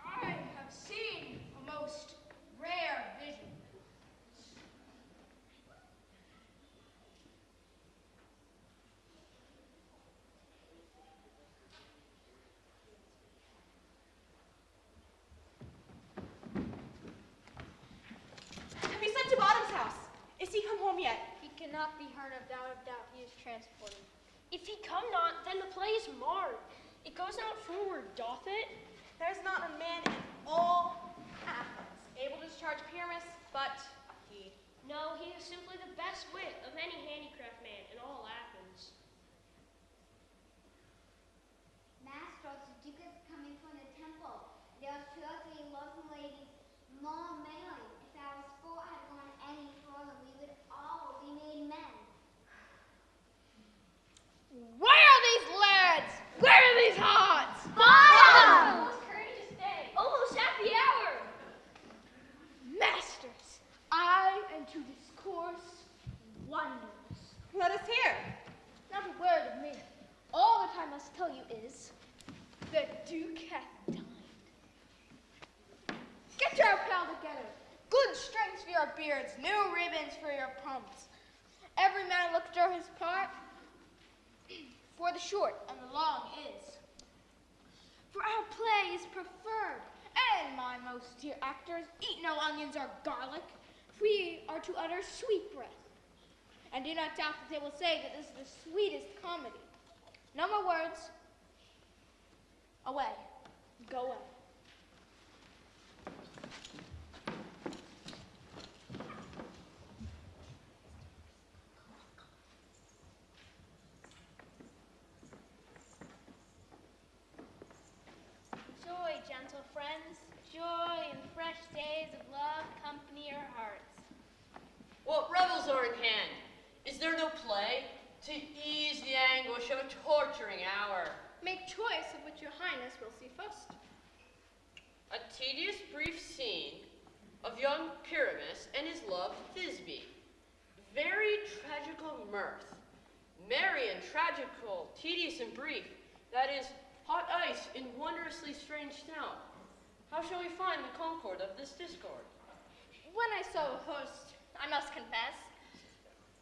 [SPEAKER 2] I have seen a most rare vision.
[SPEAKER 6] Have you sent to Bottom's house? Is he come home home yet.
[SPEAKER 3] He cannot be heard of doubt he is transported.
[SPEAKER 8] If he come not, then the play is marred. It goes not forward, doth it?
[SPEAKER 6] There's not a man in all Athens able to discharge Pyramus but he.
[SPEAKER 8] No, he is simply the best wit of any handicraft man in all Athens.
[SPEAKER 4] Master, the Duke is coming from the temple. There are 2 or 3 lovely ladies, more married. If our sport had gone any further, we would all be made men.
[SPEAKER 7] Where are these lads? Where are these hearts?
[SPEAKER 8] Fire! Almost courageous day. Almost happy hour.
[SPEAKER 7] Masters, I am to discourse wonders.
[SPEAKER 6] Let us hear.
[SPEAKER 7] Not a word of me. All that I must tell you is, the Duke hath dined. Get your apparel together. Good strings for your beards, new ribbons for your pumps. Every man look through his part, for the short and the long is. For our play is preferred, and my most dear actors eat no onions or garlic. We are to utter sweet breath. And do not doubt that they will say that this is the sweetest comedy. No more words. Away. Go away.
[SPEAKER 2] Joy, gentle friends, joy and fresh days of love company our hearts.
[SPEAKER 1] What revels are in hand? Is there no play to ease the anguish of a torturing hour?
[SPEAKER 6] Make choice of which your highness will see first.
[SPEAKER 1] A tedious brief scene of young Pyramus and his love Thisbe. Very tragical mirth. Merry and tragical, tedious and brief. That is hot ice in wondrously strange town. How shall we find the concord of this discord?
[SPEAKER 3] When I saw a host, I must confess,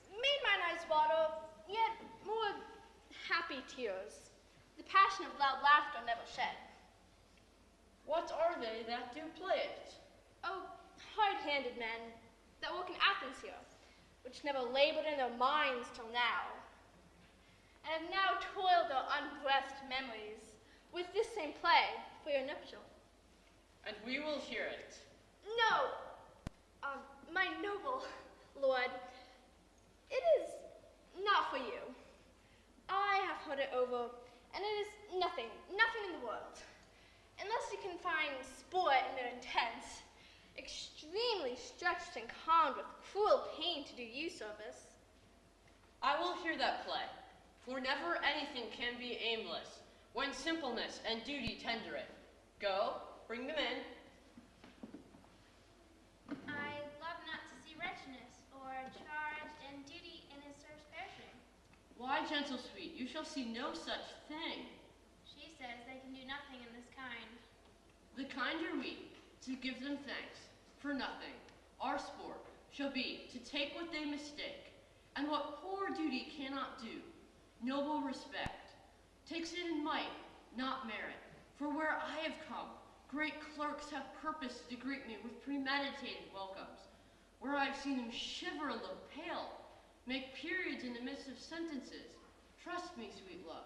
[SPEAKER 3] made mine eyes water, yet more happy tears. The passion of loud laughter never shed.
[SPEAKER 1] What are they that do play it?
[SPEAKER 3] Oh, hard-handed men that work in Athens here, which never labored in their minds till now, and have now toiled their unblessed memories with this same play for your nuptial.
[SPEAKER 1] And we will hear it.
[SPEAKER 3] No, my noble lord, it is not for you. I have heard it over, and it is nothing in the world. Unless you can find sport in their intense, extremely stretched and calmed with cruel pain to do you service.
[SPEAKER 1] I will hear that play, for never anything can be aimless, when simpleness and duty tender it. Go, bring them in.
[SPEAKER 2] I love not to see wretchedness, or charged and duty in his service perishing.
[SPEAKER 1] Why, gentle sweet, you shall see no such thing.
[SPEAKER 2] She says they can do nothing in this kind.
[SPEAKER 1] The kind are we, to give them thanks, for nothing. Our sport shall be to take what they mistake, and what poor duty cannot do, noble respect, takes it in might, not merit. For where I have come, great clerks have purposed to greet me with premeditated welcomes, where I have seen them shiver and look pale, make periods in the midst of sentences. Trust me, sweet love.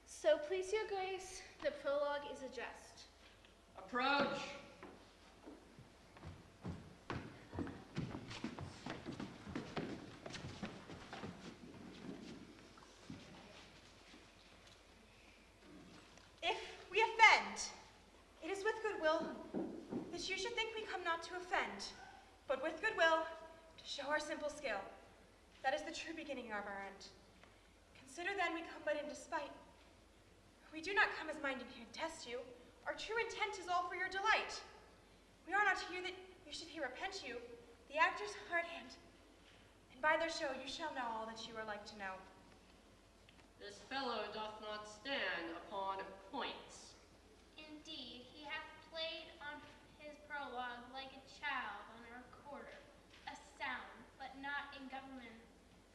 [SPEAKER 3] So please your grace, the prologue is addressed.
[SPEAKER 1] Approach.
[SPEAKER 6] If we offend, it is with goodwill that you should think we come not to offend, but with goodwill to show our simple skill. That is the true beginning of our end. Consider then we come but in despite. We do not come as minding here to test you. Our true intent is all for your delight. We are not here that you should here repent you, the actor's hard hand. And by their show you shall know all that you are like to know.
[SPEAKER 1] This fellow doth not stand upon points.
[SPEAKER 2] Indeed, he hath played on his prologue like a child on a recorder, a sound, but not in government.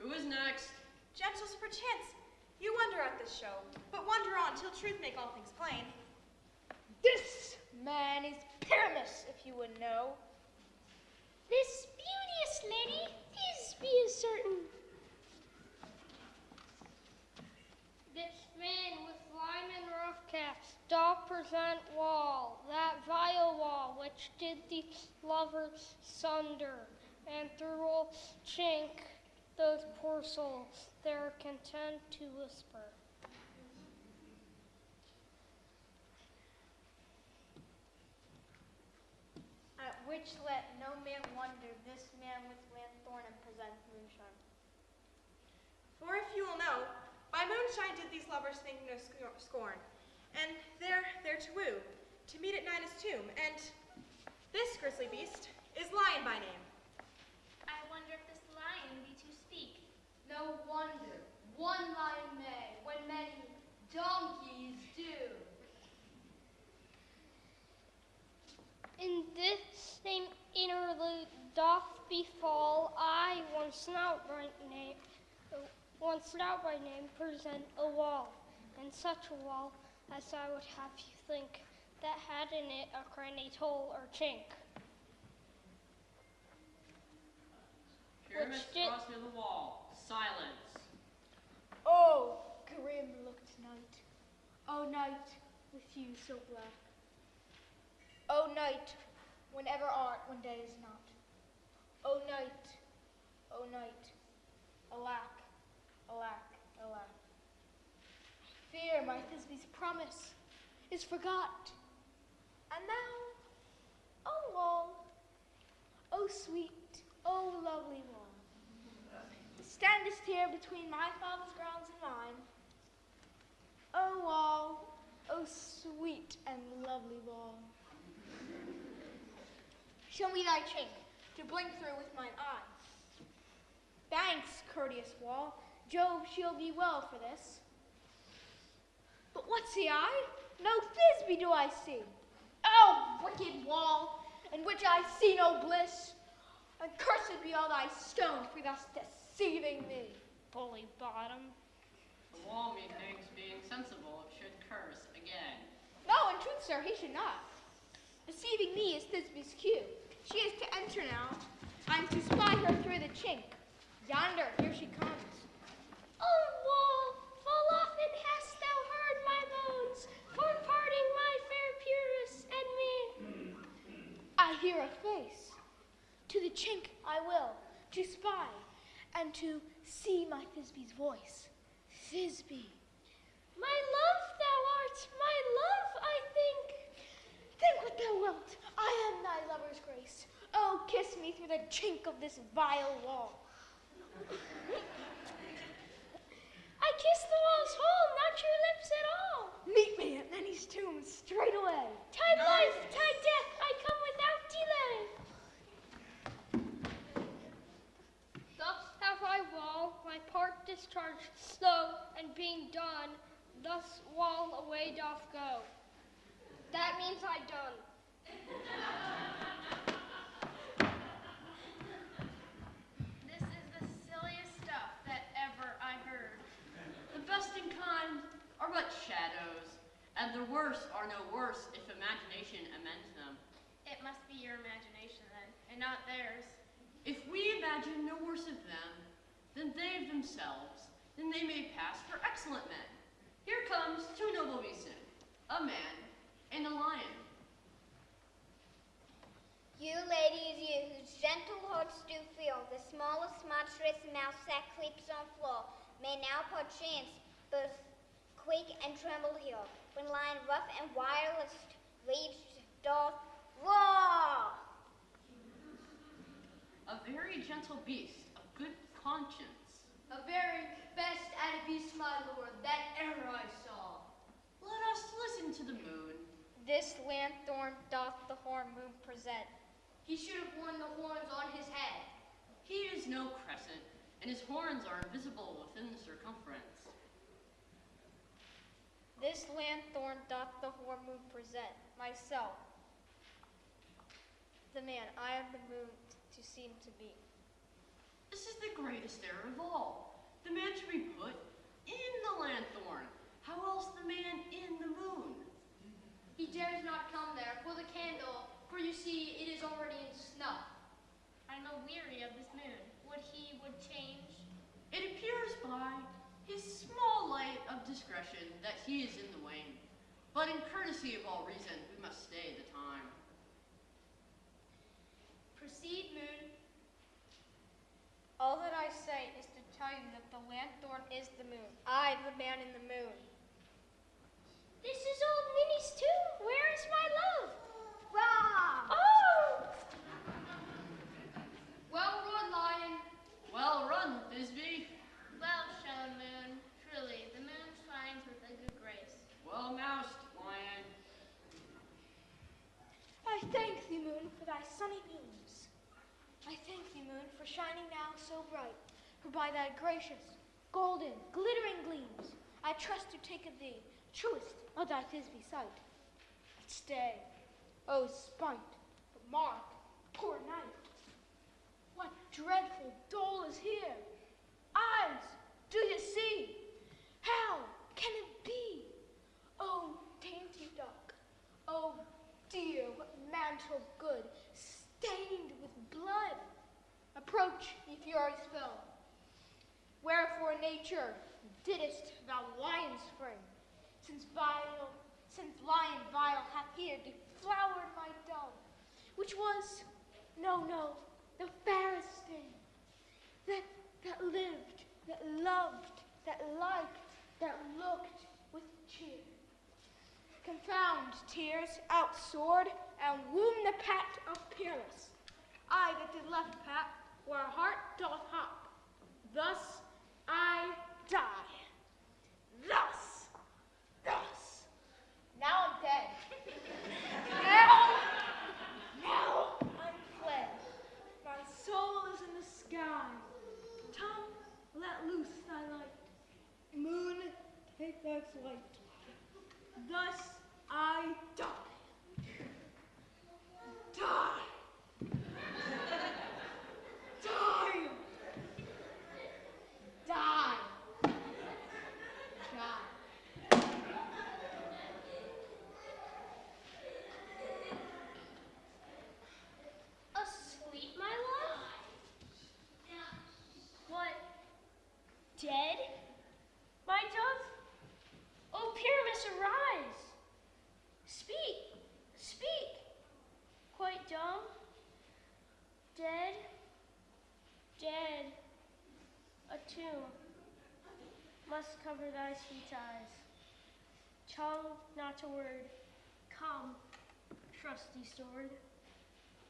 [SPEAKER 1] Who is next?
[SPEAKER 6] Gentles, perchance, you wonder at this show, but wonder on till truth make all things plain.
[SPEAKER 7] This
[SPEAKER 3] man is Pyramus, if you would know.
[SPEAKER 8] This beauteous lady Thisbe is certain.
[SPEAKER 9] This man with lime and rough caps doth present wall, that vile wall which did these lovers sunder, and through all chink those poor souls their content to whisper.
[SPEAKER 3] At which let no man wonder this man with lanthorn and present moonshine.
[SPEAKER 6] For if you will know, by moonshine did these lovers think no scorn, and there to woo, to meet at Nina's tomb, and this grisly beast is Lion by name.
[SPEAKER 2] I wonder if this lion be to speak.
[SPEAKER 7] No wonder one lion may, when many donkeys do.
[SPEAKER 9] In this same interlude doth befall, I, one snout by name, present a wall, and such a wall as I would have you think that had in it a crannied hole or chink.
[SPEAKER 1] Pyramus draws near the wall. Silence.
[SPEAKER 3] Oh, grim looked night. Oh, night, with you so black. Oh, night, whenever art when day is not. Oh, night, alack, alack, alack. Fear my Thisbe's promise is forgot. And thou, oh wall, oh sweet, oh lovely wall, standest here between my father's grounds and mine. Oh wall, oh sweet and lovely wall. Show me thy chink to blink through with mine eye. Thanks, courteous wall. Jove shield thee well for this. But what see I? No Thisbe do I see. Oh, wicked wall, in which I see no bliss. And cursed be all thy stone for thus deceiving me.
[SPEAKER 9] Bully bottom.
[SPEAKER 1] The wall, methinks, being sensible, should curse again.
[SPEAKER 3] No, in truth, sir, he should not. Deceiving me is Thisbe's cue. She is to enter now. I'm to spy her through the chink. Yonder, here she comes.
[SPEAKER 9] Oh, wall, full often hast thou heard my moans, for parting my fair Pyrrhus and me.
[SPEAKER 3] I hear a face. To the chink I will, to spy, and to see my Thisbe's voice. Thisbe.
[SPEAKER 9] My love thou art, my love, I think.
[SPEAKER 3] Think what thou wilt. I am thy lover's grace. Oh, kiss me through the chink of this vile wall.
[SPEAKER 9] I kiss the wall's hole, not your lips at all.
[SPEAKER 3] Meet me at Nenny's tomb straight away.
[SPEAKER 9] Tide life, tide death, I come without delay. Thus have I wall, my part discharged slow, and being done, thus wall away doth go. That means I done.
[SPEAKER 1] This is the silliest stuff that ever I heard. The best in kind are but shadows, and the worst are no worse if imagination amends them.
[SPEAKER 2] It must be your imagination then, and not theirs.
[SPEAKER 1] If we imagine no worse of them than they of themselves, then they may pass for excellent men. Here comes two noble beasts, a man and a lion.
[SPEAKER 4] You ladies, you whose gentle hearts do feel the smallest monstrous mouse that creeps on floor, may now perchance both quake and tremble here, when lion rough and wireless rage doth roar.
[SPEAKER 1] A very gentle beast of good conscience.
[SPEAKER 7] A very best and beast, my lord, that ever I saw.
[SPEAKER 1] Let us listen to the moon.
[SPEAKER 3] This lanthorn doth the horn moon present.
[SPEAKER 7] He should have worn the horns on his head.
[SPEAKER 1] He is no crescent, and his horns are invisible within the circumference.
[SPEAKER 3] This lanthorn doth the horn moon present. Myself, the man, I am the moon to seem to be.
[SPEAKER 1] This is the greatest error of all. The man should be put in the lanthorn. How else the man in the moon?
[SPEAKER 7] He dares not come there for the candle, for you see it is already in snuff.
[SPEAKER 8] I am weary of this moon. Would change?
[SPEAKER 1] It appears by his small light of discretion that he is in the wane. But in courtesy of all reason, we must stay the time.
[SPEAKER 7] Proceed, moon. All that I say is to tell you that the lanthorn is the moon. I, the man in the moon.
[SPEAKER 9] This is old Minnie's tomb. Where is my love?
[SPEAKER 3] Rob!
[SPEAKER 9] Oh!
[SPEAKER 7] Well run, lion.
[SPEAKER 1] Well run, Thisbe.
[SPEAKER 8] Well shown, moon. Truly, the moon shines with a good grace.
[SPEAKER 1] Well moused, lion.
[SPEAKER 3] I thank thee, moon, for thy sunny beams. I thank thee, moon, for shining now so bright. For by thy gracious, golden, glittering gleams, I trust to take of thee, truest of thy Thisbe sight. But stay, O spite, but mark, poor night. What dreadful dole is here? Eyes, do you see? How can it be? Oh, dainty duck, oh, dear, what mantle good, stained with blood. Approach, ye furies fell. Wherefore, nature, didst thou lion spring? Since lion vile hath here deflowered my dove, which was, no, the fairest thing, that lived, that loved, that liked, that looked with cheer. Confound tears, outsoared, and womb the pat of Pyramus. I that did left pat, where heart doth hop. Thus I die. Thus. Now I'm dead. now I'm fled. My soul is in the sky. Tongue, let loose thy light. Moon, take thy flight. Thus I die. Die. Die. Die. Die.
[SPEAKER 9] Asleep, my love? What? Dead? My dove? Oh, Pyramus, arise! Speak! Speak! Quite dumb? Dead? Dead. A tomb must cover thy sweet eyes. Tongue, not a word. Come, trusty sword.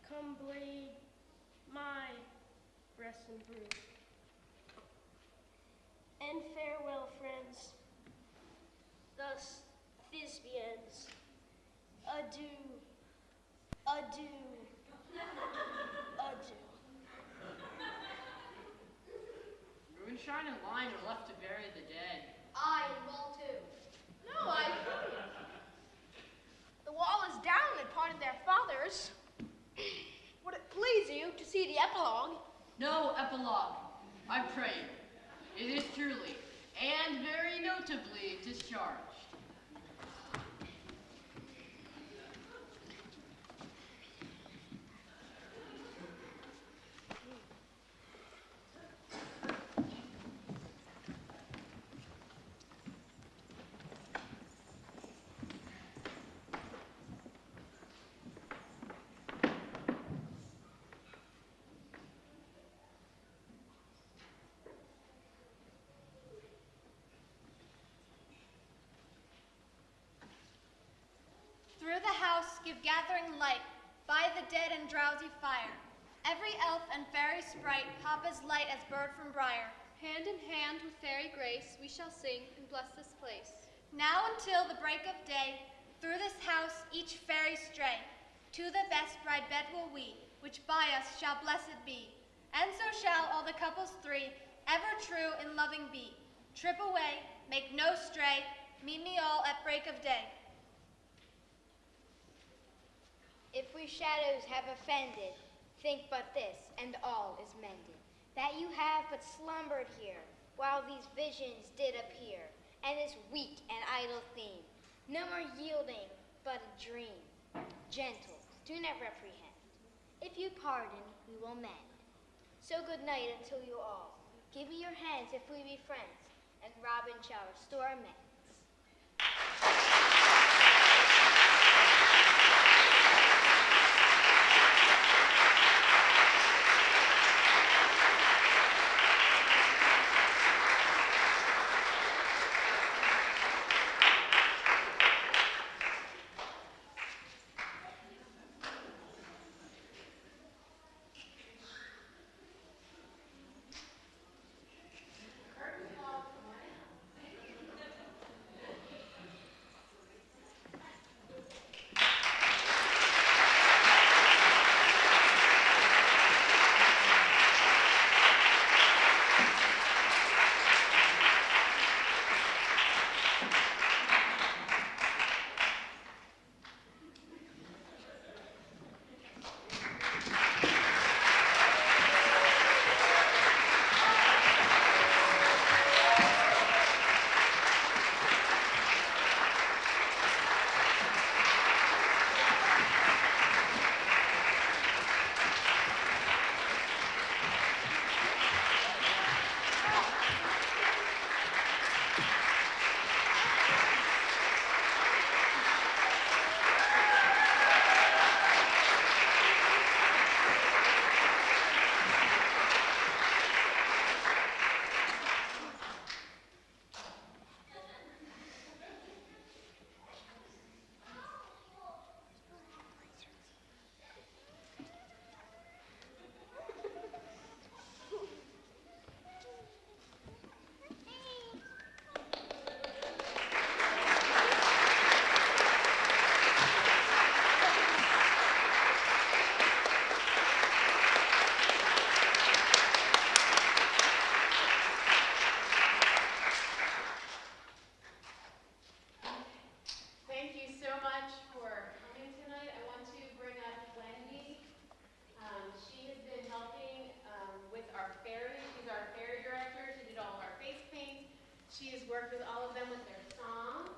[SPEAKER 9] Come, blade my breast and bruise. And farewell, friends. Thus Thisbe ends. Adieu, adieu, adieu.
[SPEAKER 1] Moonshine and Lion are left to bury the dead.
[SPEAKER 7] I and Wall too. No, I assure you. The wall is down upon their fathers. Would it please you to see the epilogue?
[SPEAKER 1] No epilogue, I pray you. It is truly, and very notably, discharged.
[SPEAKER 2] Through the house give gathering light, by the dead and drowsy fire. Every elf and fairy sprite hop as light as bird from briar.
[SPEAKER 10] Hand in hand with fairy grace, we shall sing and bless this place.
[SPEAKER 2] Now until the break of day, through this house each fairy stray. To the best bride bed will we, which by us shall blessed be. And so shall all the couples three, ever true in loving be. Trip away, make no stray, meet me all at break of day.
[SPEAKER 3] If we shadows have offended, think but this, and all is mended. That you have but slumbered here, while these visions did appear, and this weak and idle theme, no more yielding, but a dream. Gentle, do not reprehend. If you pardon, we will mend. So good night until you all. Give me your hands if we be friends, and Robin shall restore amends.
[SPEAKER 11] Worked with all of them with their song.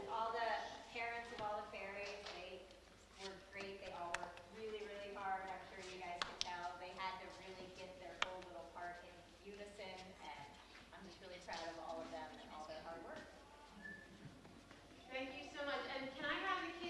[SPEAKER 11] All the parents of all the fairies, they were great. They all worked really, really hard. I'm sure you guys could tell. They had to really get their whole little part in unison, and I'm just really proud of all of them and all their hard work. Thank you so much. And can I have the kids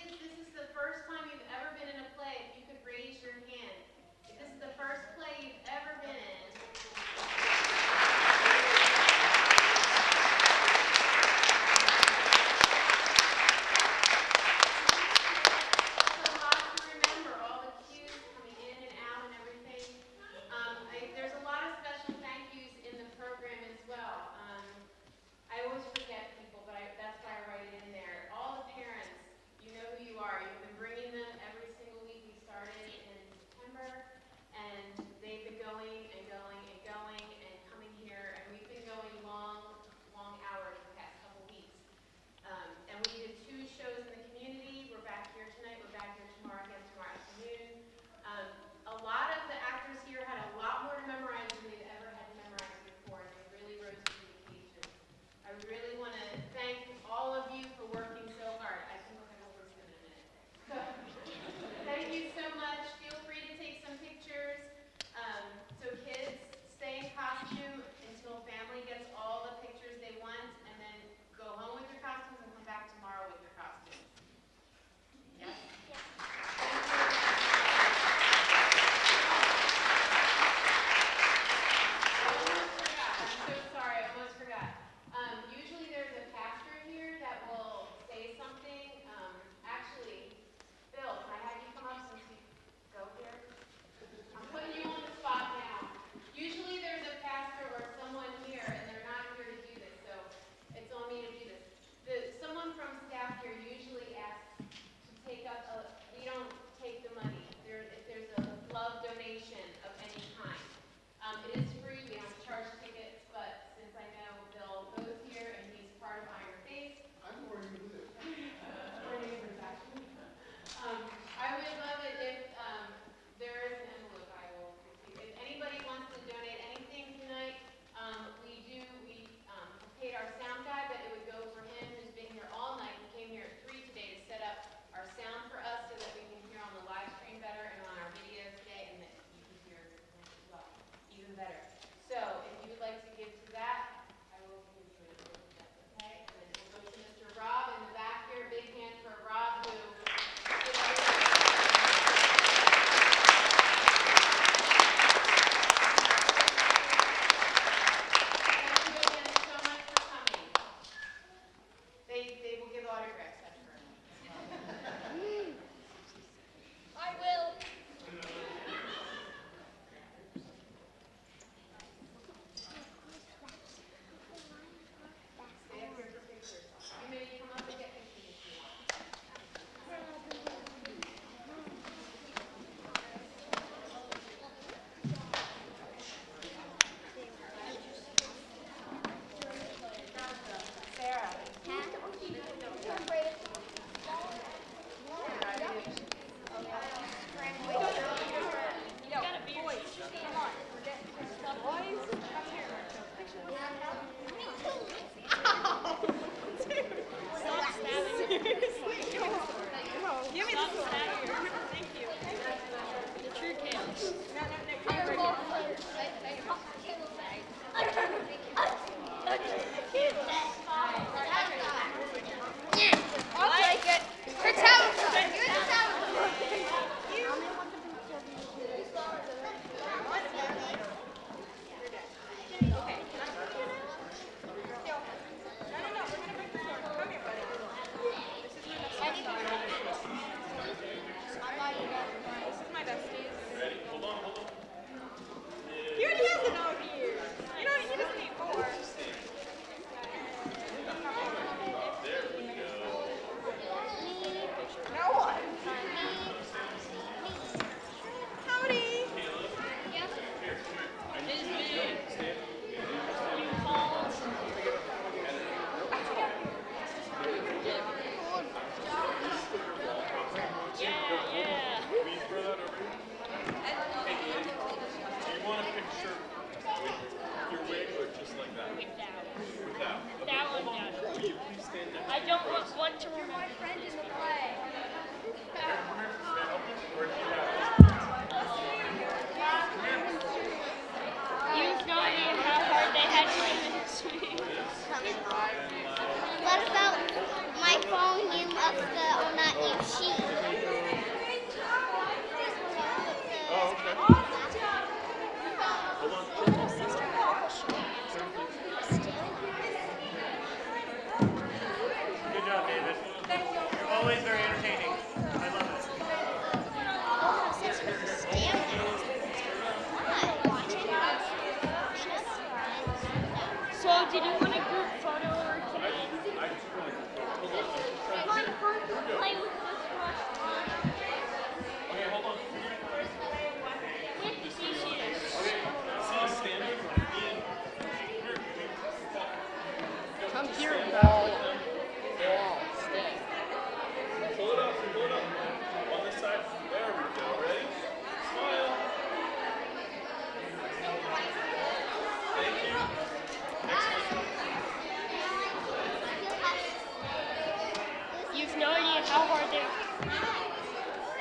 [SPEAKER 8] I don't want to remember.
[SPEAKER 3] My friend in the play.
[SPEAKER 8] You've no idea how hard they had to convince me.
[SPEAKER 4] What about my volume of the On That New Sheet?
[SPEAKER 12] Oh, okay. Hold on. Good job, David. You're always very entertaining. I love it.
[SPEAKER 8] So, did you want a group photo or can I?
[SPEAKER 3] Play with this brush on.
[SPEAKER 12] Okay, hold on.
[SPEAKER 8] With tissues.
[SPEAKER 12] See, stand up. Ian.
[SPEAKER 1] Come here, Belle.
[SPEAKER 12] Pull it up. Pull it up. On this side. There we go. Ready? Smile. Thank you.
[SPEAKER 8] You've no idea how hard they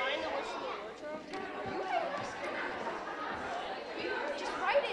[SPEAKER 8] find the wish in the wardrobe.
[SPEAKER 3] Just write it.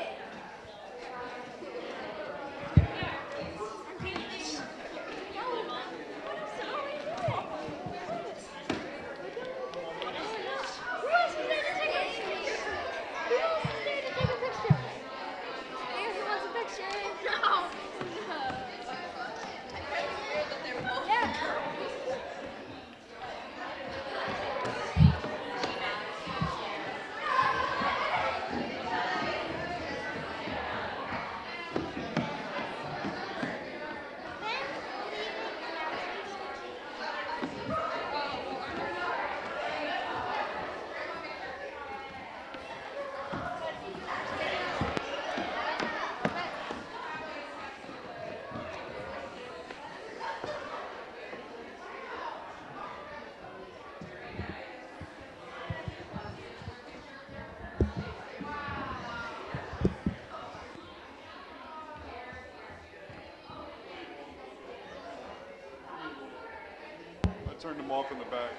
[SPEAKER 12] I turned them off in the back.